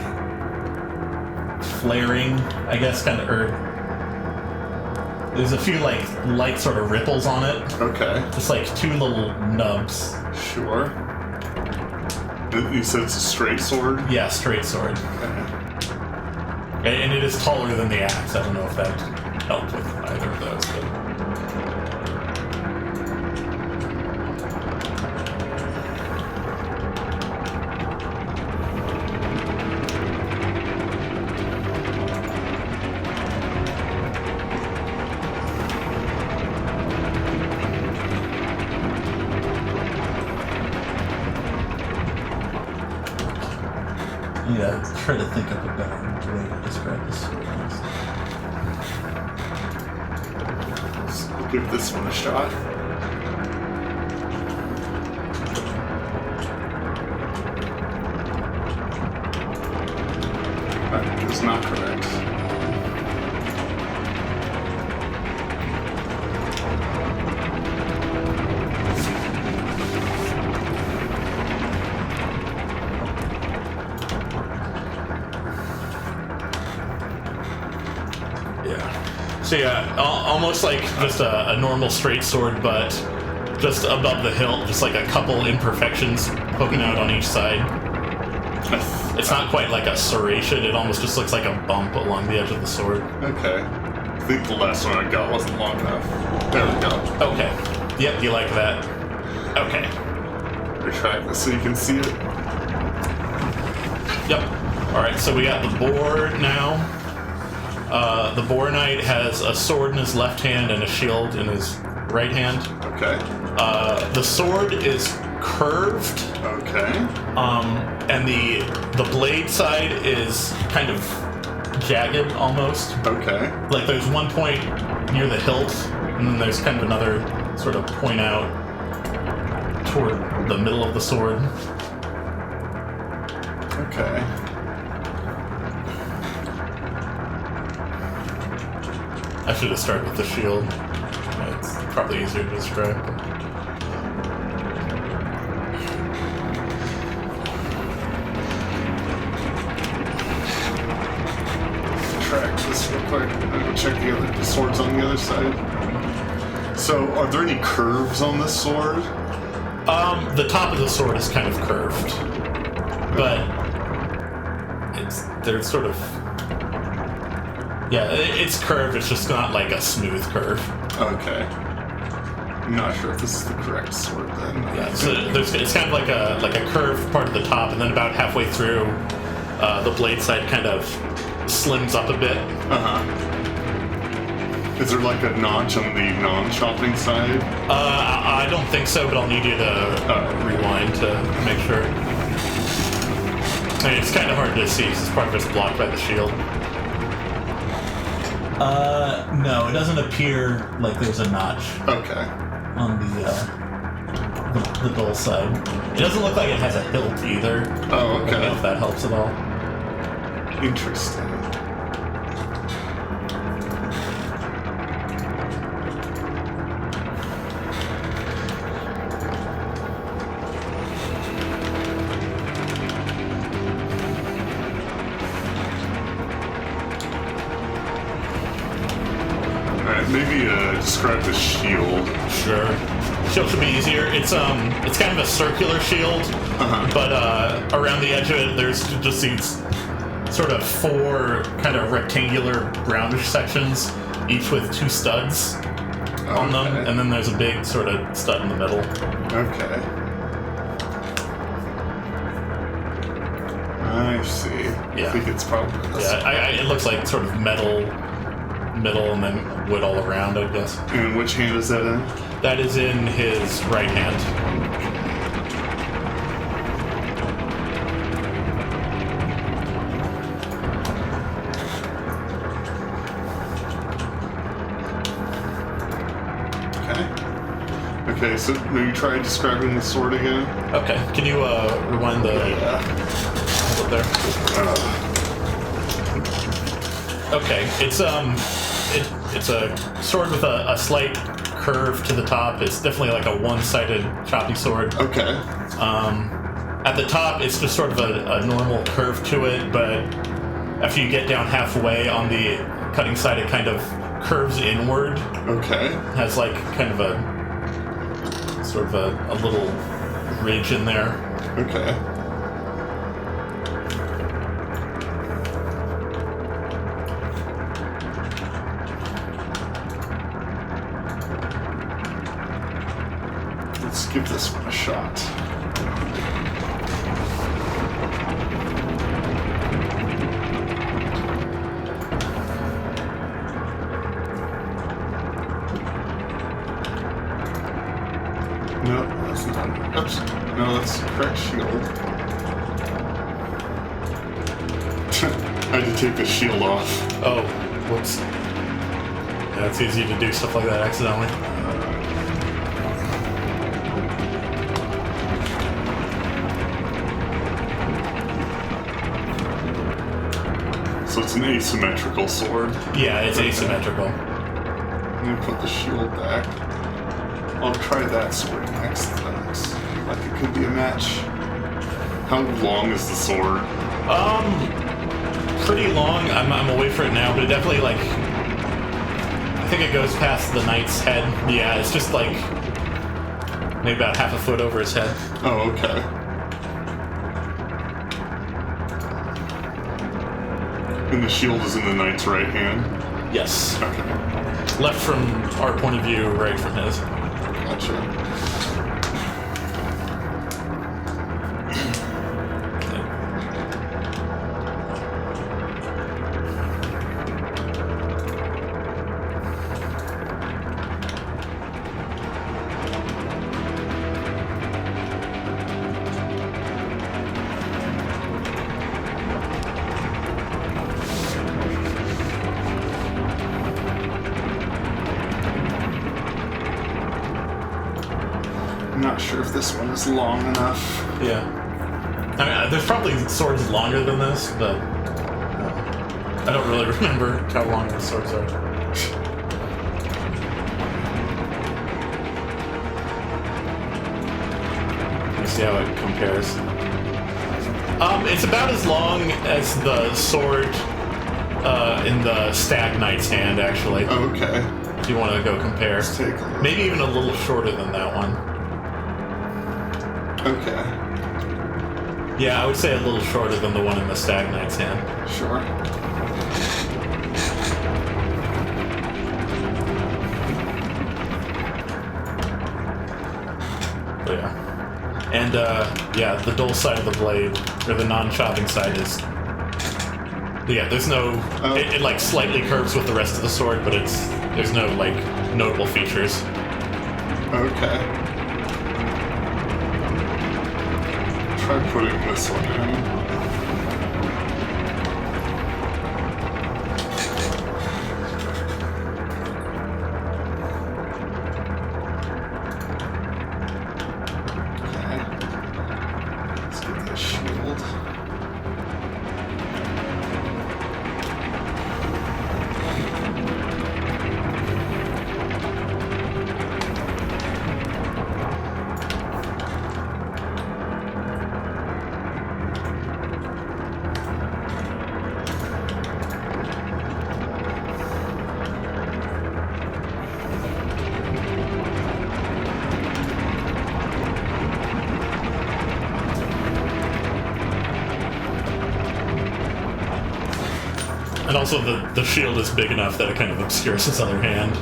flaring, I guess, kind of, or there's a few, like, light sort of ripples on it.
Okay.
Just, like, 2 little nubs.
Sure. You said it's a straight sword?
Yeah, straight sword.
Okay.
And it is taller than the axe. I don't know if that helped with either of those, but... Yeah, try to think of a better way to describe this.
We'll give this one a shot. That is not correct.
So yeah, almost like just a normal straight sword, but just above the hilt, just like a couple imperfections poking out on each side. It's not quite like a serration, it almost just looks like a bump along the edge of the sword.
Okay. I think the last one I got wasn't long enough. There we go.
Okay. Yep, you like that. Okay.
Retract this so you can see it.
Yep. Alright, so we got the boar now. The Boar Knight has a sword in his left hand and a shield in his right hand.
Okay.
The sword is curved.
Okay.
And the blade side is kind of jagged almost.
Okay.
Like there's one point near the hilt, and then there's kind of another sort of point out toward the middle of the sword.
Okay.
I should have started with the shield. It's probably easier to describe.
Track this real quick. I'm gonna check the swords on the other side. So, are there any curves on this sword?
The top of the sword is kind of curved, but they're sort of. Yeah, it's curved, it's just not like a smooth curve.
Okay. I'm not sure if this is the correct sword then.
Yeah, so it's kind of like a curved part of the top, and then about halfway through, the blade side kind of slims up a bit.
Uh-huh. Is there like a notch on the non-chopping side?
I don't think so, but I'll need you to rewind to make sure. I mean, it's kind of hard to see because this part is blocked by the shield. No, it doesn't appear like there's a notch.
Okay.
On the dull side. It doesn't look like it has a hilt either.
Oh, okay.
I don't know if that helps at all.
Interesting. Maybe describe the shield.
Sure. Shield should be easier. It's kind of a circular shield, but around the edge of it, there's just these sort of four kind of rectangular brownish sections, each with two studs on them, and then there's a big sort of stud in the middle.
Okay. I see.
Yeah.
I think it's probably this.
Yeah, it looks like sort of middle, and then wood all around, I guess.
And which hand is that in?
That is in his right hand.
Okay, so maybe try describing the sword again.
Okay, can you rewind the up there? Okay, it's a sword with a slight curve to the top. It's definitely like a one-sided choppy sword.
Okay.
At the top, it's just sort of a normal curve to it, but after you get down halfway on the cutting side, it kind of curves inward.
Okay.
Has like kind of a sort of a little ridge in there.
Okay. Let's give this one a shot. No, that's not. Oops. No, that's correct shield. I had to take the shield off.
Oh, whoops. Yeah, it's easy to do stuff like that accidentally.
So it's an asymmetrical sword.
Yeah, it's asymmetrical.
I'm gonna put the shield back. I'll try that sword next. That looks like it could be a match. How long is the sword?
Pretty long. I'm away for it now, but it definitely, like, I think it goes past the knight's head. Yeah, it's just like maybe about half a foot over his head.
Oh, okay. And the shield is in the knight's right hand?
Yes.
Okay.
Left from our point of view, right from his.
Gotcha. I'm not sure if this one is long enough.
Yeah. I mean, there's probably swords longer than this, but I don't really remember how long those swords are. Let me see how it compares. It's about as long as the sword in the Stag Knight's hand, actually.
Okay.
If you want to go compare.
Let's take a look.
Maybe even a little shorter than that one.
Okay.
Yeah, I would say a little shorter than the one in the Stag Knight's hand.
Sure.
But yeah. And, yeah, the dull side of the blade, or the non-chopping side is... Yeah, there's no... It, like, slightly curves with the rest of the sword, but there's no, like, notable features.
Okay. Try putting this one in.
And also the shield is big enough that it kind of obscures his other hand.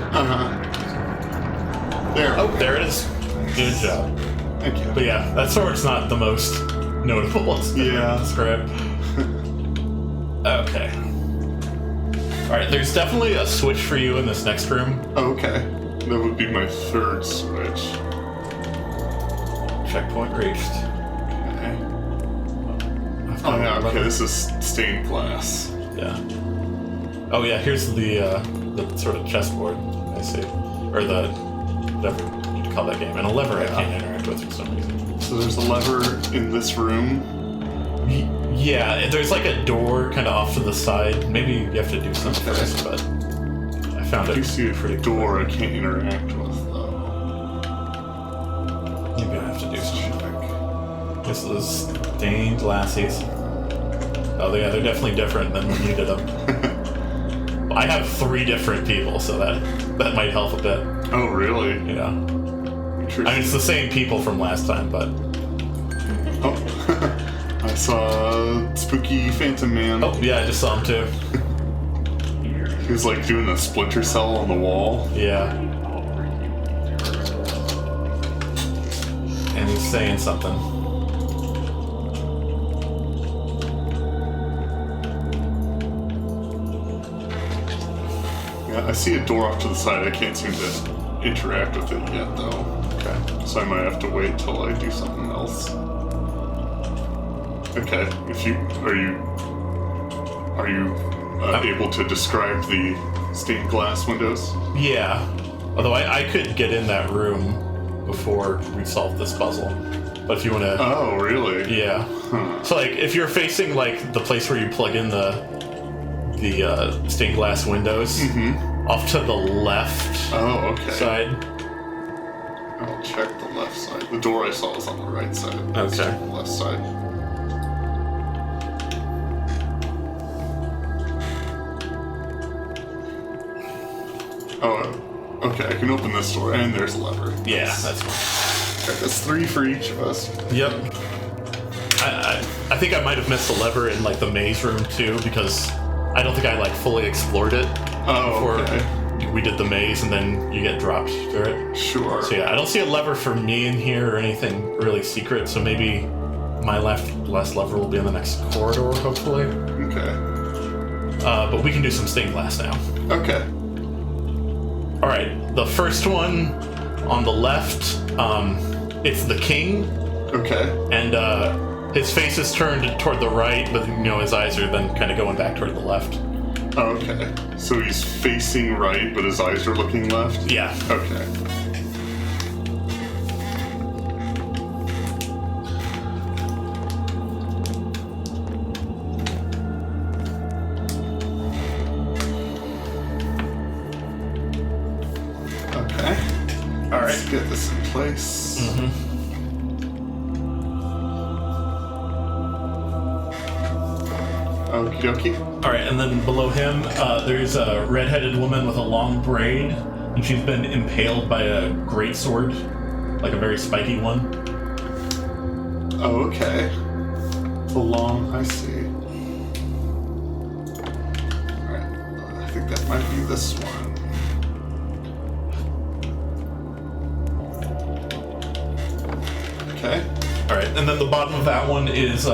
There.
Oh, there it is. Good job.
Thank you.
But yeah, that sword's not the most notable.
Yeah.
Described. Okay. Alright, there's definitely a switch for you in this next room.
Okay. That would be my third switch.
Checkpoint reached.
Okay. Oh yeah, okay, this is stained glass.
Yeah. Oh yeah, here's the sort of chessboard, I see. Or the, whatever you call that game. And a lever I can't interact with for some reason.
So there's a lever in this room?
Yeah, there's like a door kind of off to the side. Maybe you have to do something first, but I found it.
You see a door I can't interact with, though.
Maybe I have to do something. This is stained glassies. Oh yeah, they're definitely different than when you did them. I have 3 different people, so that might help a bit.
Oh, really?
Yeah. I mean, it's the same people from last time, but...
Oh. I saw Spooky Phantom Man.
Oh, yeah, I just saw him too.
He was like doing a splinter cell on the wall.
Yeah. And he's saying something.
Yeah, I see a door off to the side. I can't seem to interact with it yet, though.
Okay.
So I might have to wait till I do something else. Okay, are you Are you able to describe the stained glass windows?
Yeah. Although I could get in that room before we solve this puzzle. But if you want to...
Oh, really?
Yeah.
Huh.
So, like, if you're facing, like, the place where you plug in the stained glass windows, off to the left side.
I'll check the left side. The door I saw was on the right side.
Okay.
Check the left side. Oh, okay. I can open this door, and there's a lever.
Yeah, that's fine.
Okay, that's 3 for each of us.
Yep. I think I might have missed the lever in, like, the maze room, too, because I don't think I, like, fully explored it before we did the maze, and then you get dropped through it.
Sure.
So, yeah, I don't see a lever for me in here or anything really secret, so maybe my last lever will be in the next corridor, hopefully.
Okay.
But we can do some stained glass now.
Okay.
Alright, the first one on the left, it's the king.
Okay.
And his face is turned toward the right, but his eyes are then kind of going back toward the left.
Okay. So he's facing right, but his eyes are looking left?
Yeah.
Okay. Okay. Alright. Let's get this in place. Okie dokie.
Alright, and then below him, there's a red-headed woman with a long braid, and she's been impaled by a great sword, like a very spiky one.
Oh, okay. It's a long, I see. Alright, I think that might be this one. Okay.
Alright, and then the bottom of that one is,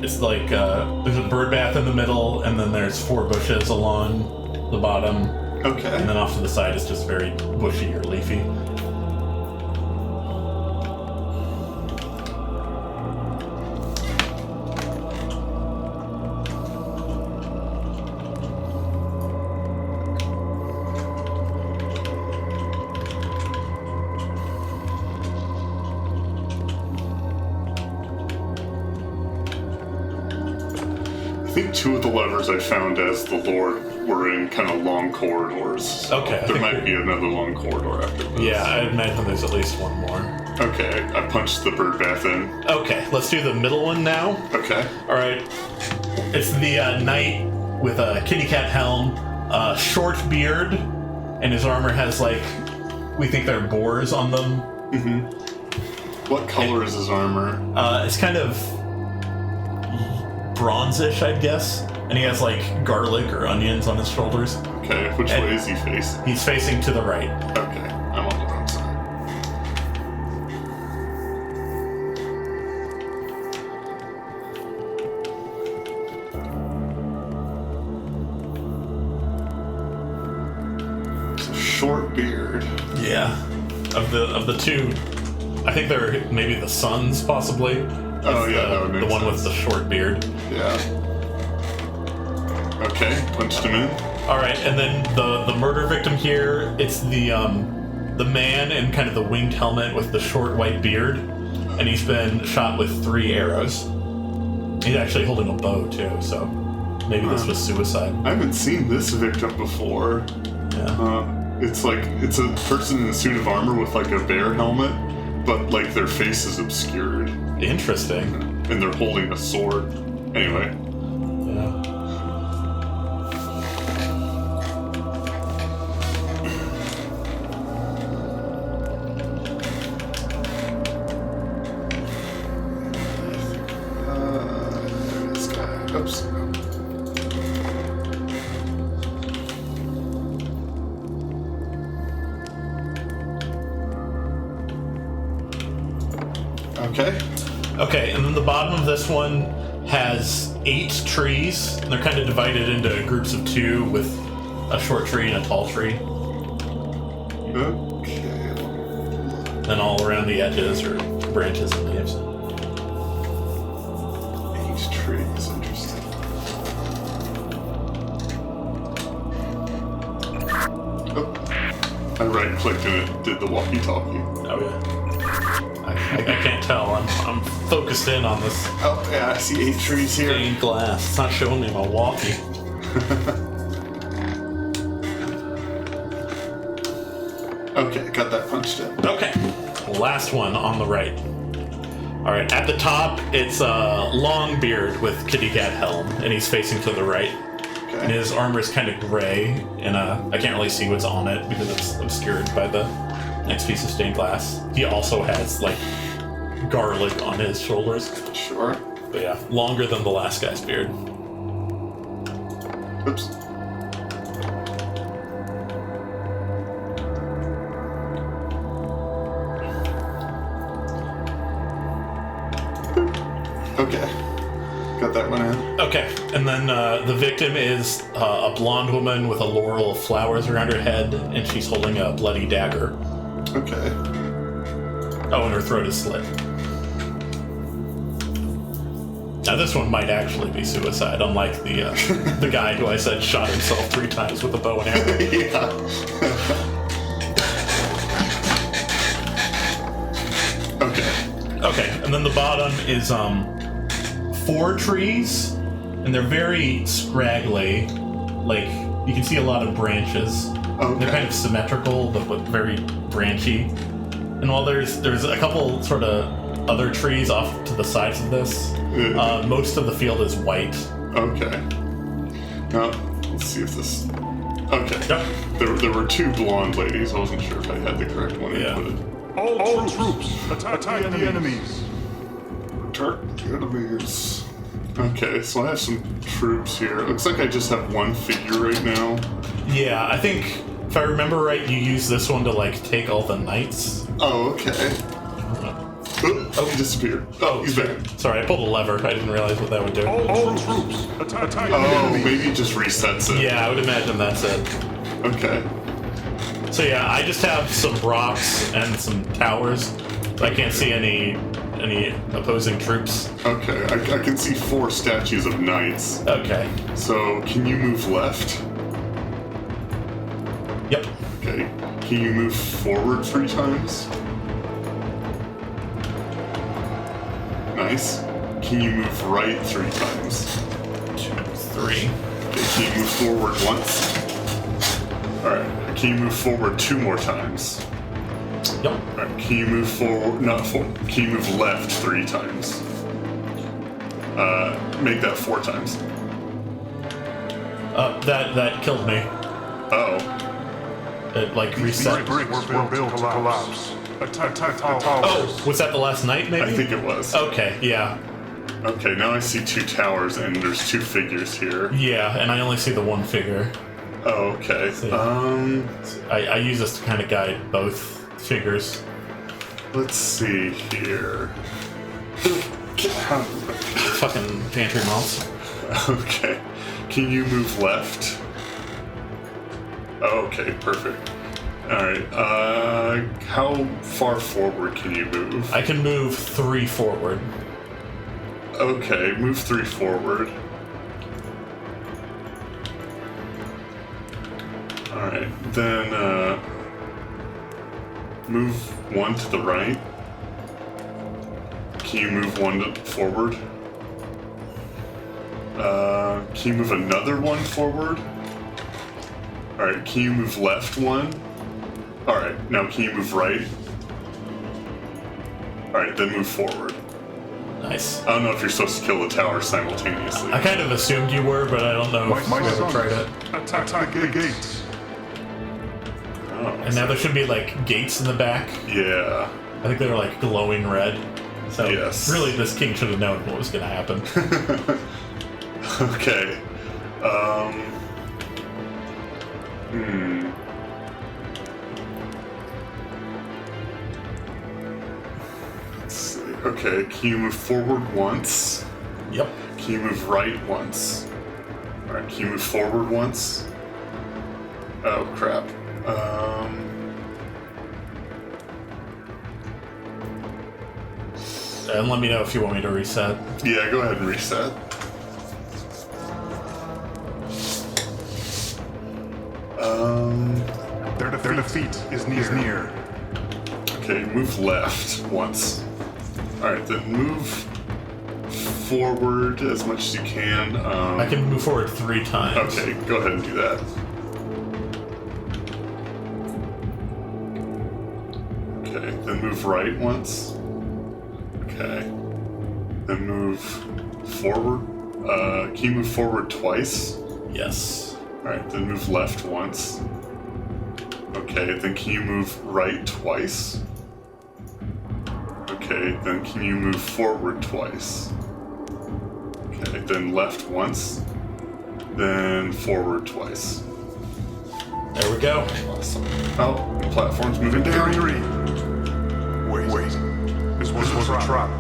it's like, there's a bird bath in the middle, and then there's 4 bushes along the bottom.
Okay.
And then off to the side is just very bushy or leafy.
I think 2 of the levers I found as the Lord were in kind of long corridors. So
Okay.
there might be another long corridor after this.
Yeah, I imagine there's at least one more.
Okay, I punched the bird bath in.
Okay, let's do the middle one now.
Okay.
Alright. It's the knight with a kitty cat helm, short beard, and his armor has, like, we think they're boars on them.
What color is his armor?
It's kind of bronzish, I'd guess. And he has, like, garlic or onions on his shoulders.
Okay, which way is he facing?
He's facing to the right.
Okay, I'm on the wrong side. It's a short beard.
Yeah. Of the 2, I think they're maybe the sons, possibly.
Oh, yeah, that would make
the one
sense.
with the short beard.
Yeah. Okay, punched him in.
Alright, and then the murder victim here, it's the man in kind of the winged helmet with the short white beard, and he's been shot with 3 arrows. He's actually holding a bow, too, so maybe this was suicide.
I haven't seen this victim before.
Yeah.
It's like, it's a person in a suit of armor with like a bear helmet, but like their face is obscured.
Interesting.
And they're holding a sword. Anyway.
Yeah.
This guy. Oops. Okay.
Okay, and then the bottom of this one has 8 trees, and they're kind of divided into groups of 2 with a short tree and a tall tree.
Okay.
Then all around the edges are branches and leaves.
Each tree is interesting. right-clicked and it did the walkie-talkie.
Oh yeah. I can't tell. I'm focused in on this
Oh yeah, I see 8 trees here.
stained glass. It's not showing me my walkie.
Okay, got that punched in.
Okay. Last one on the right. All right. At the top, it's Longbeard with kitty cat helm, and he's facing to the right. And
Okay.
his armor is kind of gray, and I can't really see what's on it because it's obscured by the next piece of stained glass. He also has like garlic on his shoulders,
Sure.
but yeah, longer than the last guy's beard.
Oops. Okay. Got that one in.
Okay, and then the victim is a blonde woman with a laurel of flowers around her head, and she's holding a bloody dagger.
Okay.
Oh, and her throat is slit. Now this one might actually be suicide, unlike the the guy who I said shot himself 3 times with a bow and arrow.
Yeah. Okay.
Okay, and then the bottom is 4 trees, and they're very scraggly. Like you can see a lot of branches.
Okay.
They're kind of symmetrical, but very branchy. And while there's a couple sort of other trees off to the sides of this, most of the field is white.
Okay. Now, let's see if this... Okay.
Yep.
There were 2 blonde ladies. I wasn't sure if I had the correct one
Yeah.
inputted.
All troops, attack the enemies.
Target enemies. Okay, so I have some troops here. It looks like I just have 1 figure right now.
Yeah, I think if I remember right, you use this one to like take all the knights.
Oh, okay. Oh, he disappeared. Oh, he's back.
Sorry, I pulled a lever. I didn't realize what that would do.
All troops, attack the
Oh,
enemies.
maybe he just resets it.
Yeah, I would imagine that's it.
Okay.
So yeah, I just have some rocks and some towers. I can't see any opposing troops.
Okay, I can see 4 statues of knights.
Okay.
So, can you move left?
Yep.
Okay. Can you move forward 3 times? Nice. Can you move right 3 times?
2, 3.
Okay, can you move forward once? Alright. Can you move forward 2 more times?
Yep.
Alright, can you move forward, not forward, can you move left 3 times? Make that 4 times.
That killed me.
Oh.
It like
These
reset.
bricks were built to collapse. Attack the towers.
Oh, was that the last night? Maybe.
I think it was.
Okay. Yeah.
Okay, now I see 2 towers and there's 2 figures here.
Yeah, and I only see the one figure.
Oh, okay.
See. I use this to kind of guide both figures.
Let's see here.
Fucking pantry mouse.
Okay. Can you move left? Oh, okay, perfect. Alright, how far forward can you move?
I can move 3 forward.
Okay, move 3 forward. Alright, then, move 1 to the right. Can you move 1 forward? Can you move another 1 forward? Alright, can you move left 1? Alright, now can you move right? Alright, then move forward.
Nice.
I don't know if you're supposed to kill the tower simultaneously.
I kind of assumed you were, but I don't know if
My
I ever
son,
tried it.
attack the gates.
Oh,
And now there should be like gates in the back.
yeah.
I think they're like glowing red. So
Yes.
really, this king should have known what was going to happen.
Okay. Let's see. Okay, can you move forward once?
Yep.
Can you move right once? Alright, can you move forward once? Oh, crap.
And let me know if you want me to reset.
Yeah, go ahead and reset.
Their defeat is near.
Okay, move left once. Alright, then move forward as much as you can.
I can move forward 3 times.
Okay, go ahead and do that. Okay, then move right once. Okay. Then move forward. Can you move forward twice?
Yes.
Alright, then move left once. Okay, then can you move right twice? Okay, then can you move forward twice? Okay, then left once. Then forward twice.
There we go.
Awesome. Oh, the platform's moving down.
Wait. This was a trap.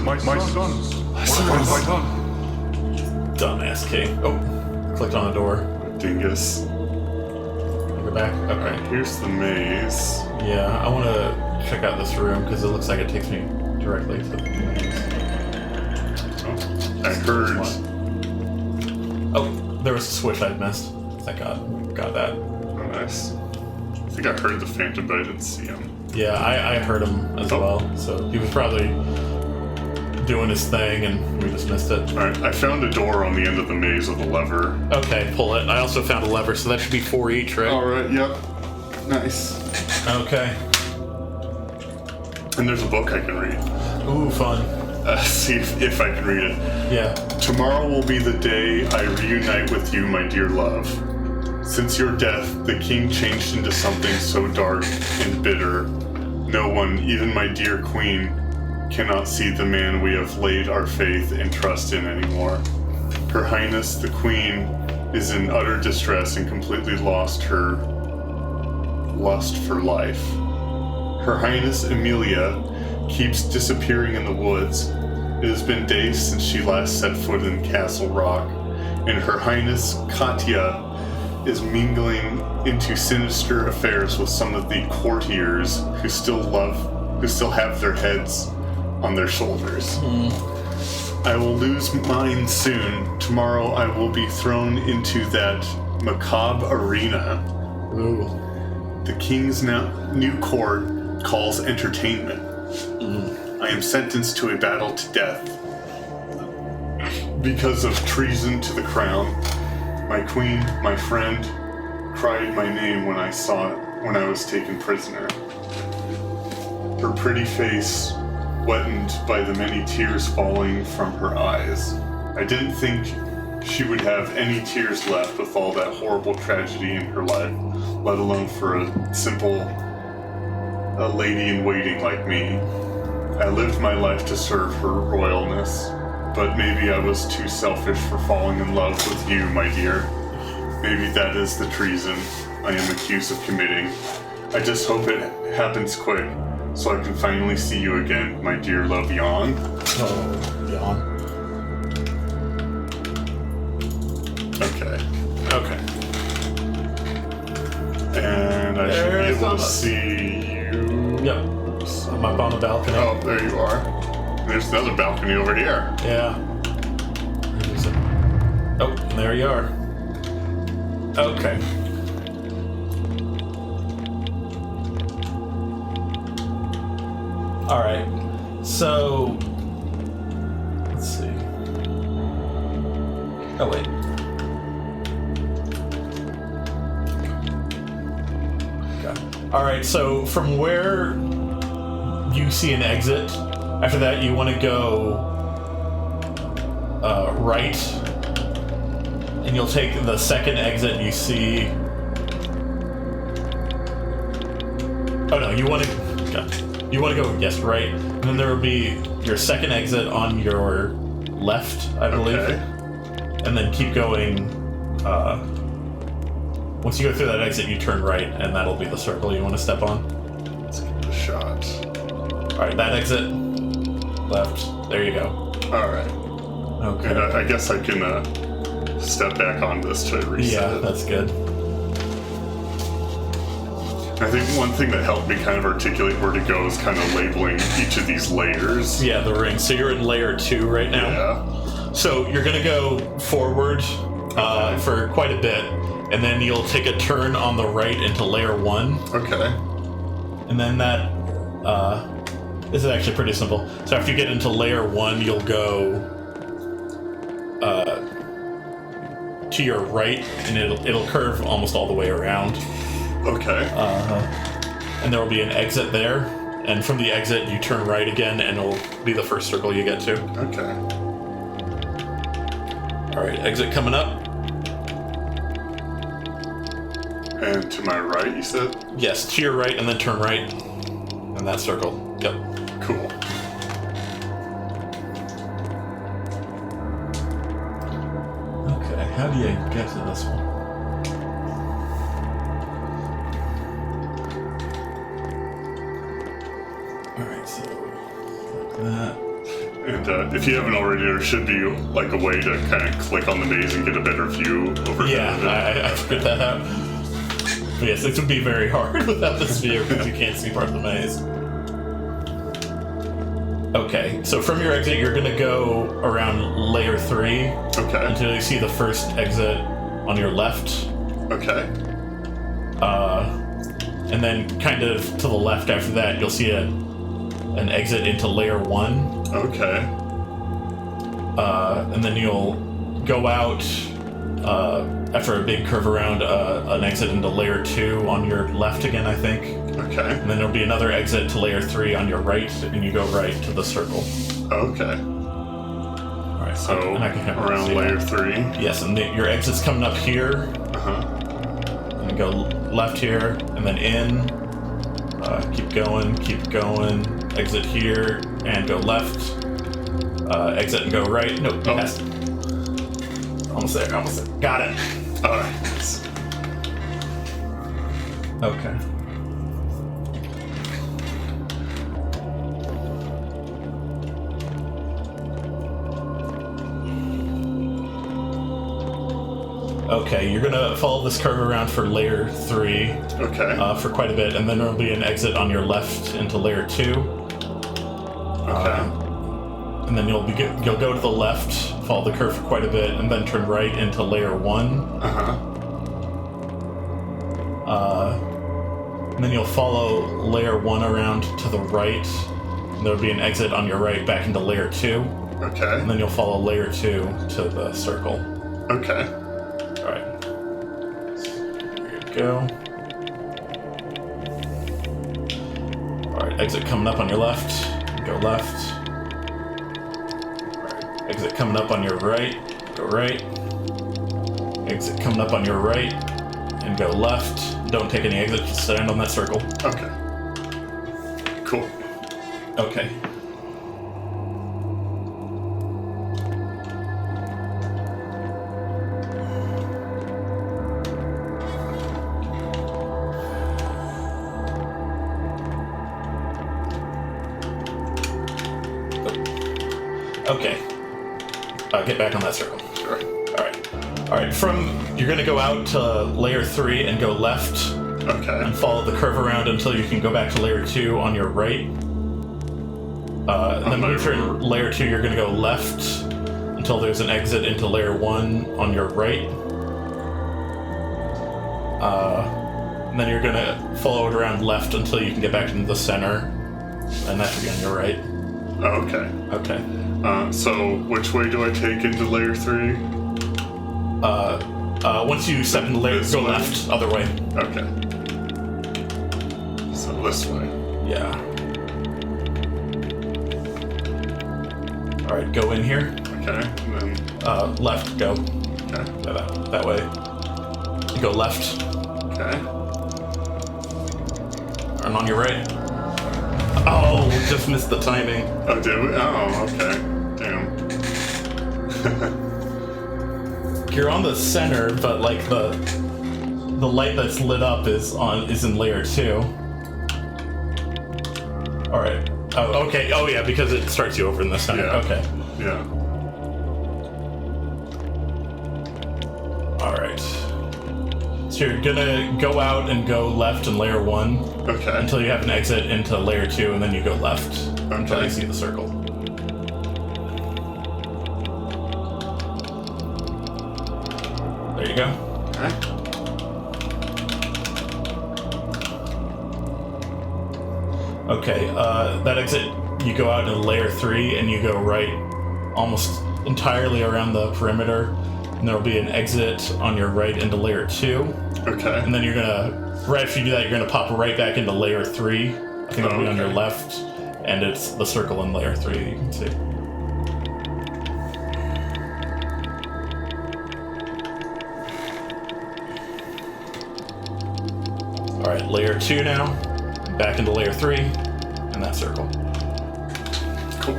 My sons. What have I done?
Dumbass king. Oh, clicked on the door.
Dingus.
Go back. Okay.
Alright, here's the maze.
Yeah, I want to check out this room because it looks like it takes me directly to the maze.
Oh, I heard.
Oh, there was a switch I'd missed. Thank God. Got that.
Oh, nice. I think I heard the Phantom, but I didn't see him.
Yeah, I heard him as well. So he was probably doing his thing and we just missed it.
Alright, I found a door on the end of the maze with a lever.
Okay, pull it. I also found a lever, so that should be 4 each, right?
Alright, yep. Nice.
Okay.
And there's a book I can read.
Ooh, fun.
See if I can read it.
Yeah.
Tomorrow will be the day I reunite with you, my dear love. Since your death, the king changed into something so dark and bitter. No one, even my dear queen, cannot see the man we have laid our faith and trust in anymore. Her Highness, the queen, is in utter distress and completely lost her lust for life. Her Highness Amelia keeps disappearing in the woods. It has been days since she last set foot in Castle Rock, and Her Highness Katya is mingling into sinister affairs with some of the courtiers who still have their heads on their shoulders. I will lose mine soon. Tomorrow I will be thrown into that macabre arena.
Ooh.
The king's new court calls entertainment. I am sentenced to a battle to death because of treason to the crown. My queen, my friend, cried my name when I was taken prisoner. Her pretty face wetted by the many tears falling from her eyes. I didn't think she would have any tears left with all that horrible tragedy in her life, let alone for a lady-in-waiting like me. I lived my life to serve her royalness, but maybe I was too selfish for falling in love with you, my dear. Maybe that is the treason I am accused of committing. I just hope it happens quick, so I can finally see you again, my dear love, Jan.
Oh, yawn.
Okay.
Okay.
And I should be
There's
able to
Thomas.
see you.
Yep. I'm up on the balcony.
Oh, there you are. There's another balcony over here.
Yeah. Oh, there you are. Okay. Alright. So... let's see. Oh, wait. Alright, so from where you see an exit, after that you want to go right, and you'll take the second exit you see. Oh no, you want to go, yes, right, and then there will be your second exit on your left, I believe,
Okay.
and then keep going. Once you go through that exit, you turn right, and that'll be the circle you want to step on.
Let's give it a shot.
Alright, that exit, left, there you go.
Alright.
Okay.
And I guess I can step back on this to reset
Yeah,
it.
that's good.
I think one thing that helped me kind of articulate where to go is kind of labeling each of these layers.
Yeah, the ring. So you're in layer 2 right now.
Yeah.
So you're gonna go forward for quite a bit, and then you'll take a turn on the right into layer 1.
Okay.
And then that, this is actually pretty simple. So after you get into layer 1, you'll go to your right, and it'll curve almost all the way around.
Okay.
And there will be an exit there, and from the exit you turn right again, and it'll be the first circle you get to.
Okay.
All right, exit coming up.
And to my right, you said?
Yes, to your right, and then turn right, and that circle. Yep.
Cool.
Okay, how do you get to this one? Alright, so like that.
And if you haven't already, there should be like a way to kind of click on the maze and get a better view over
Yeah, I figured that out. But yes, this would be very hard without this view because you can't see part of the maze. Okay, so from your exit, you're gonna go around layer 3
Okay.
until you see the first exit on your left.
Okay.
And then kind of to the left after that, you'll see an exit into layer 1.
Okay.
And then you'll go out after a big curve around an exit into layer 2 on your left again, I think.
Okay.
And then there'll be another exit to layer 3 on your right, and you go right to the circle.
Okay.
Alright,
So
and I can kind of
around
see
layer
that.
3.
Yes, and your exit's coming up here,
Uh-huh.
and go left here, and then in. Keep going, exit here, and go left. Exit and go right. Nope,
Oh.
yes. Almost there. Got it.
Alright.
Okay. Okay, you're gonna follow this curve around for layer 3
Okay.
for quite a bit, and then there'll be an exit on your left into layer 2.
Okay.
And then you'll go to the left, follow the curve for quite a bit, and then turn right into layer 1.
Uh-huh.
And then you'll follow layer 1 around to the right, and there'll be an exit on your right back into layer 2.
Okay.
And then you'll follow layer 2 to the circle.
Okay.
Alright. Here you go. Alright, exit coming up on your left. Go left. Alright, exit coming up on your right. Go right. Exit coming up on your right. And go left. Don't take any exit, just stand on that circle.
Okay. Cool.
Okay. Okay. Get back on that circle.
Sure.
Alright, you're gonna go out to layer 3 and go left
Okay.
and follow the curve around until you can go back to layer 2 on your right. And then when you turn layer 2, you're gonna go left until there's an exit into layer 1 on your right. And then you're gonna follow it around left until you can get back into the center. And that should be on your right.
Okay.
Okay.
So which way do I take into layer 3?
Once you step into layer,
This
go
way?
left, other way.
Okay. So this way.
Yeah. Alright, go in here.
Okay. And then.
Left, go.
Okay.
That way. Go left.
Okay.
And on your right. Oh, just missed the timing.
Oh, did we? Oh, okay. Damn.
You're on the center, but like the light that's lit up is in layer 2. All right. Oh, okay. Oh yeah, because it starts you over in the center.
Yeah.
Okay.
Yeah.
All right. So you're gonna go out and go left in layer 1
Okay.
until you have an exit into layer 2, and then you go left until
Okay.
you see the circle. There you go.
Okay.
Okay, that exit, you go out into layer 3 and you go right almost entirely around the perimeter, and there'll be an exit on your right into layer 2.
Okay.
And then you're gonna, right after you do that, you're gonna pop right back into layer 3. I think it'll be on your left, and it's the circle in layer 3 you can see. Alright, layer 2 now, back into layer 3, and that circle.
Cool.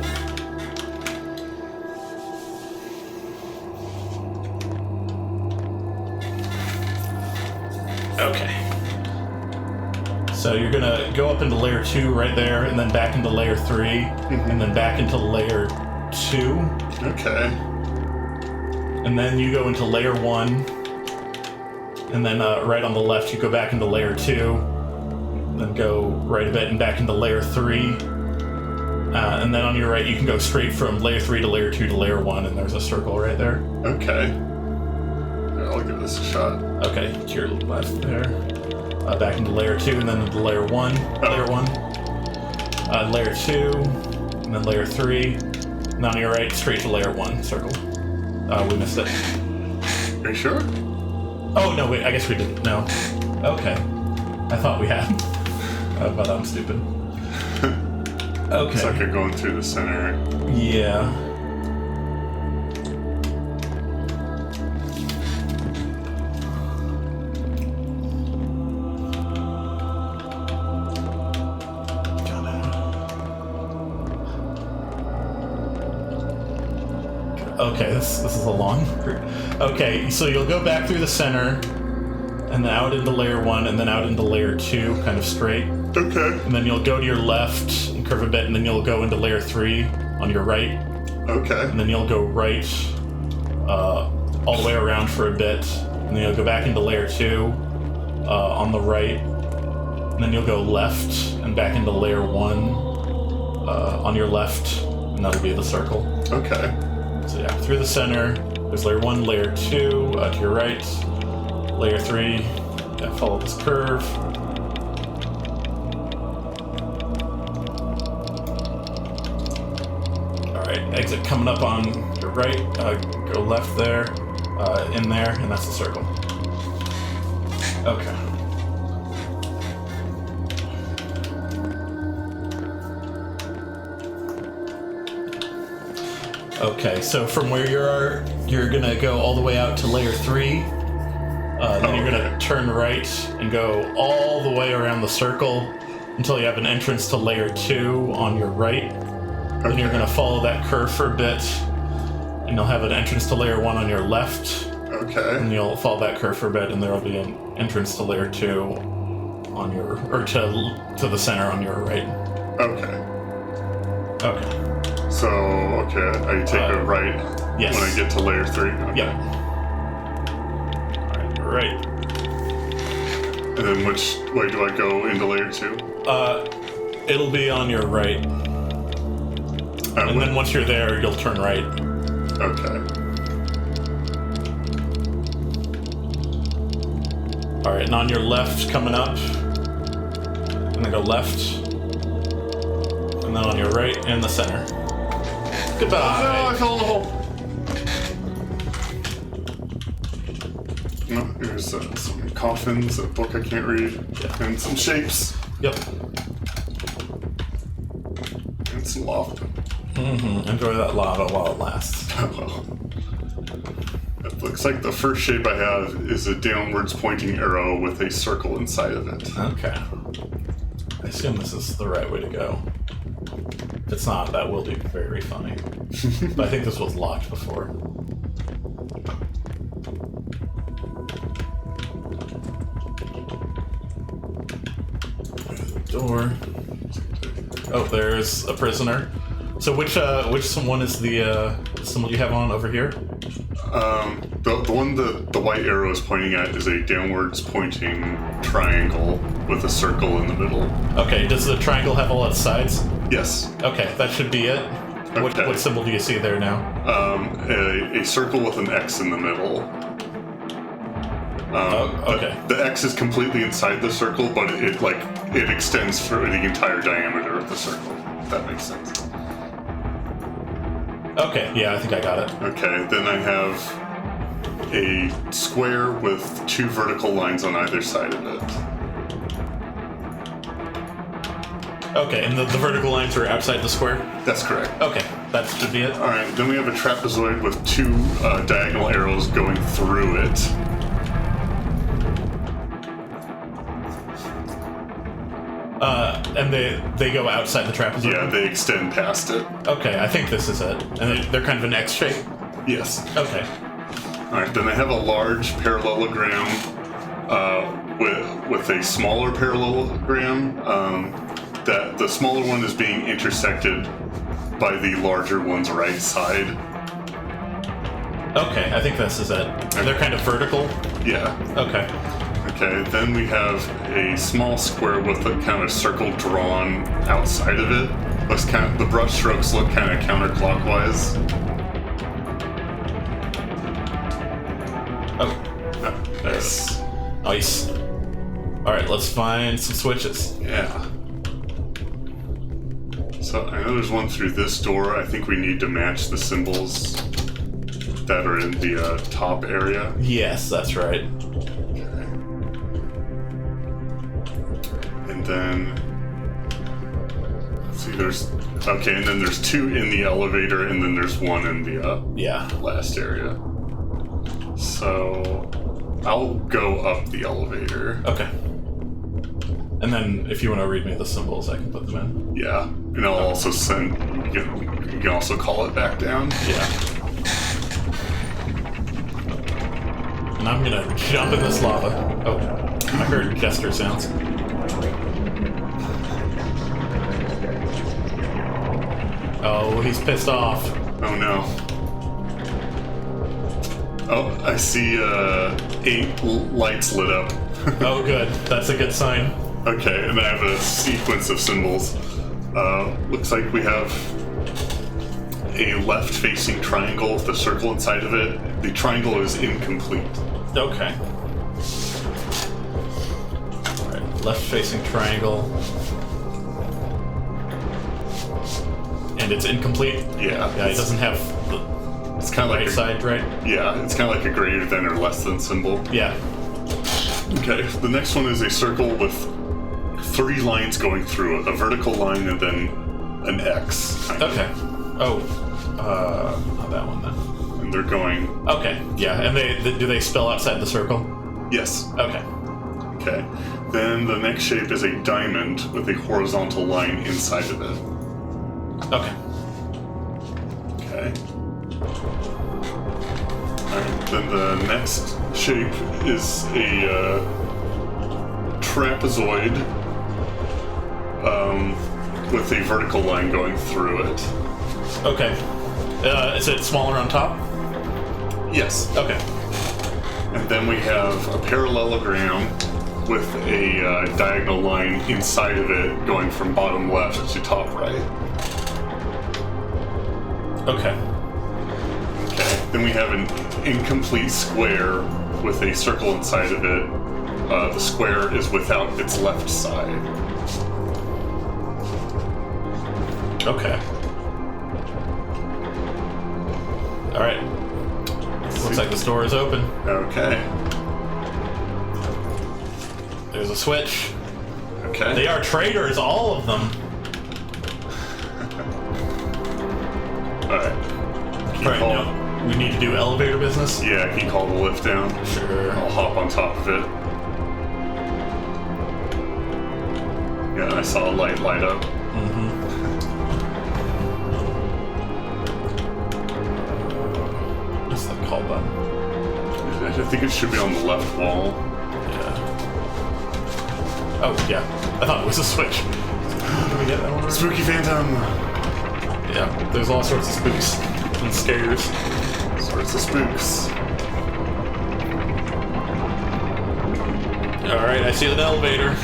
Okay. So you're gonna go up into layer 2 right there, and then back into layer 3, and then back into layer 2.
Okay.
And then you go into layer 1, and then right on the left you go back into layer 2, then go right a bit and back into layer 3. And then on your right you can go straight from layer 3 to layer 2 to layer 1, and there's a circle right there.
Okay. Yeah, I'll give this a shot.
Okay, to your left there. Back into layer 2, and then into layer 1. Layer 1. Layer 2, and then layer 3. And on your right, straight to layer 1, circle. We missed it.
Are you sure?
Oh, no, wait, I guess we didn't. No. Okay. I thought we had. But I'm stupid. Okay.
It's like you're going through the center.
Yeah. Okay, this is a long route. Okay, so you'll go back through the center, and then out into layer 1, and then out into layer 2, kind of straight.
Okay.
And then you'll go to your left and curve a bit, and then you'll go into layer 3 on your right.
Okay.
And then you'll go right all the way around for a bit, and then you'll go back into layer 2 on the right, and then you'll go left and back into layer 1 on your left, and that'll be the circle.
Okay.
So yeah, through the center, there's layer 1, layer 2, to your right, layer 3, yeah, follow this curve. Alright, exit coming up on your right, go left there, in there, and that's the circle. Okay. Okay, so from where you are, you're gonna go all the way out to layer 3. Then you're gonna turn right and go all the way around the circle until you have an entrance to layer 2 on your right. Then you're gonna follow that curve for a bit, and you'll have an entrance to layer 1 on your left.
Okay.
And you'll follow that curve for a bit, and there will be an entrance to layer 2 on your, or to the center on your right.
Okay.
Okay.
So, okay, I take a right
yes.
when I get to layer 3? Okay.
Yep. Alright, right.
And then which way do I go into layer 2?
It'll be on your right. And then once you're there, you'll turn right.
Okay.
Alright, and on your left, coming up, and then go left. And then on your right, and the center. Goodbye.
Oh no, I fell in the hole. No, here's some coffins, a book I can't read, and some shapes.
Yep.
And some lava.
Enjoy that lava while it lasts.
Well, it looks like the first shape I have is a downwards pointing arrow with a circle inside of it.
Okay. I assume this is the right way to go. If it's not, that will be very funny. But I think this was locked before. Door. Oh, there's a prisoner. So which one is the symbol you have on over here?
The one the white arrow is pointing at is a downwards pointing triangle with a circle in the middle.
Okay, does the triangle have all its sides?
Yes.
Okay, that should be it.
Okay.
What symbol do you see there now?
A circle with an X in the middle.
Okay.
The X is completely inside the circle, but it extends through the entire diameter of the circle. If that makes sense.
Okay, yeah, I think I got it.
Okay, then I have a square with 2 vertical lines on either side of it.
Okay, and the vertical lines are outside the square?
That's correct.
Okay, that should be it.
Alright, then we have a trapezoid with 2 diagonal arrows going through it.
And they go outside the trapezoid?
Yeah, they extend past it.
Okay, I think this is it. And they're kind of an X shape?
Yes.
Okay.
Alright, then I have a large parallelogram with a smaller parallelogram. That the smaller one is being intersected by the larger one's right side.
Okay, I think this is it.
Okay.
They're kind of vertical?
Yeah.
Okay.
Okay, then we have a small square with a kind of circle drawn outside of it. Looks kind of, the brush strokes look kind of counterclockwise.
Oh,
Nice.
nice. Alright, let's find some switches.
Yeah. So I know there's one through this door. I think we need to match the symbols that are in the top area.
Yes, that's right.
Okay. And then see, there's and then there's 2 in the elevator, and then there's 1 in the
Yeah.
last area. So I'll go up the elevator.
Okay. And then if you want to read me the symbols, I can put them in.
Yeah, and I'll also send. You can also call it back down.
Yeah. And I'm gonna jump in this lava. Oh, I heard gesture sounds. Oh, he's pissed off.
Oh no. Oh, I see 8 lights lit up.
Oh, good. That's a good sign.
Okay, and I have a sequence of symbols. Looks like we have a left-facing triangle with a circle inside of it. The triangle is incomplete.
Okay. Alright, left-facing triangle. And it's incomplete?
Yeah.
Yeah, it doesn't have the
It's kind of
right
like
side, right?
Yeah, it's kind of like a greater than or less than symbol.
Yeah.
Okay, the next one is a circle with 3 lines going through it, a vertical line and then an X. Kind of.
Okay. Oh. Not that one then.
And they're going.
Okay. Yeah. And do they spill outside the circle?
Yes.
Okay.
Okay. Then the next shape is a diamond with a horizontal line inside of it.
Okay.
Okay. Alright, then the next shape is a trapezoid with a vertical line going through it.
Okay. Is it smaller on top?
Yes.
Okay.
And then we have a parallelogram with a diagonal line inside of it going from bottom left to top right.
Okay.
Okay. Then we have an incomplete square with a circle inside of it. The square is without its left side.
Okay. Alright. Looks like this door is open.
Okay.
There's a switch.
Okay.
They are traitors, all of them.
Alright.
Alright, now we need to do elevator business?
Yeah, can you call the lift down?
Sure.
I'll hop on top of it. Yeah, I saw a light light up.
What's the call button?
I think it should be on the left wall.
Yeah. Oh, yeah. I thought it was a switch. Can we get that one?
Spooky Phantom!
Yeah, there's all sorts of spooks and scares.
Sorts of spooks.
Alright, I see an elevator.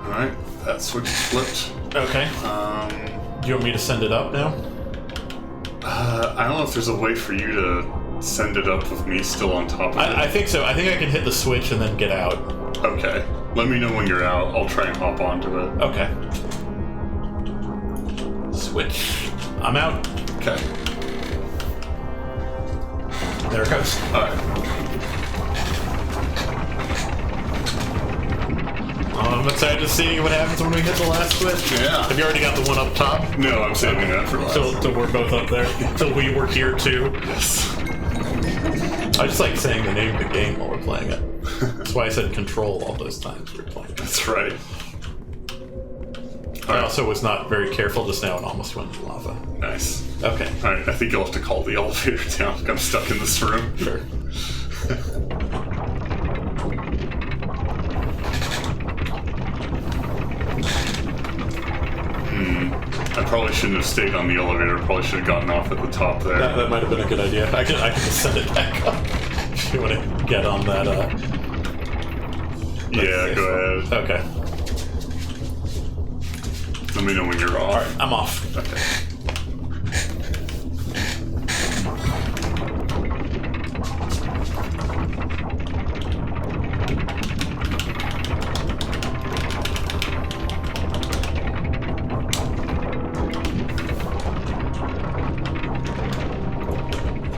Alright, that switch is flipped.
Okay. Do you want me to send it up now?
I don't know if there's a way for you to send it up with me still on top of it?
I think so. I think I can hit the switch and then get out.
Okay. Let me know when you're out. I'll try and hop onto it.
Okay. Switch. I'm out.
Okay.
There it goes.
Alright.
I'm excited to see what happens when we hit the last switch.
Yeah.
Have you already got the one up top?
No, I'm saving that for last.
Till we're both up there. Till we were here too.
Yes.
I just like saying the name of the game while we're playing it. That's why I said control all those times we were playing it.
That's right.
I also was not very careful just now and almost went into lava.
Nice.
Okay.
Alright, I think you'll have to call the elevator down. I'm stuck in this room.
Sure.
I probably shouldn't have stayed on the elevator. Probably should have gotten off at the top there.
That might have been a good idea. I can just send it back up if you want to get on that.
Yeah, go ahead.
Okay.
Let me know when you're off.
All right, I'm off.
Okay.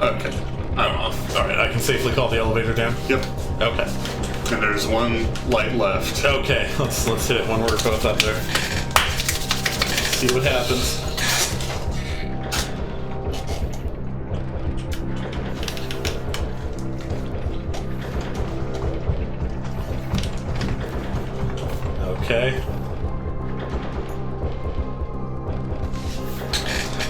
Okay, I'm off.
All right, I can safely call the elevator down.
Yep.
Okay.
And there's one light left.
Okay, let's hit it when we're both up there. See what happens. Okay.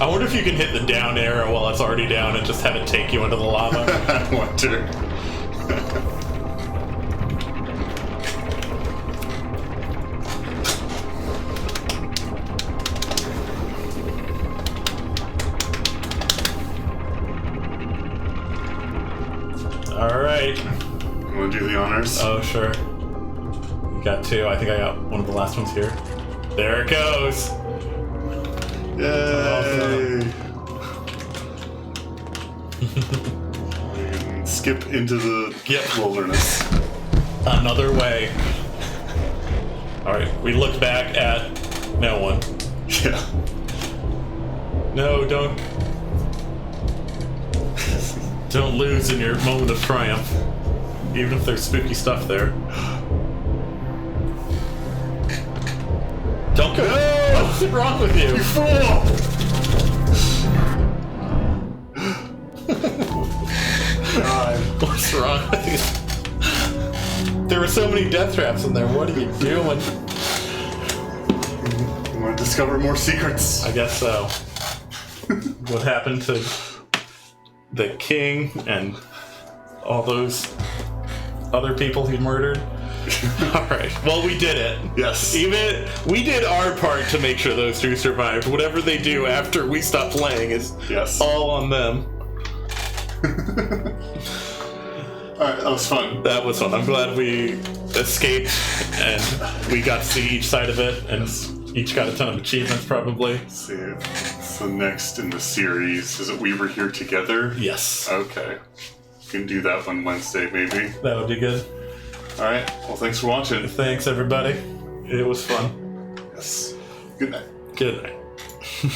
I wonder if you can hit the down arrow while it's already down and just have it take you into the lava.
I wonder.
Alright.
You want to do the honors?
Oh, sure. You got two. I think I got one of the last ones here. There it goes.
Yay! And skip into the wilderness.
Another way. Alright, we look back at no one.
Yeah.
No, don't lose in your moment of triumph. Even if there's spooky stuff there. Don't go. No! What's wrong with you?
You fool! God.
What's wrong with you? There were so many death traps in there. What are you doing?
You want to discover more secrets?
I guess so. What happened to the king and all those other people he murdered? Alright, well, we did it.
Yes.
Even we did our part to make sure those two survived. Whatever they do after we stop playing is all on them.
Alright, that was fun.
That was fun. I'm glad we escaped and we got to see each side of it and each got a ton of achievements, probably.
Let's see. So next in the series, is it We Were Here Together?
Yes.
Okay. We can do that one Wednesday, maybe.
That would be good.
Alright, well, thanks for watching.
Thanks, everybody. It was fun.
Yes. Good night.
Good night.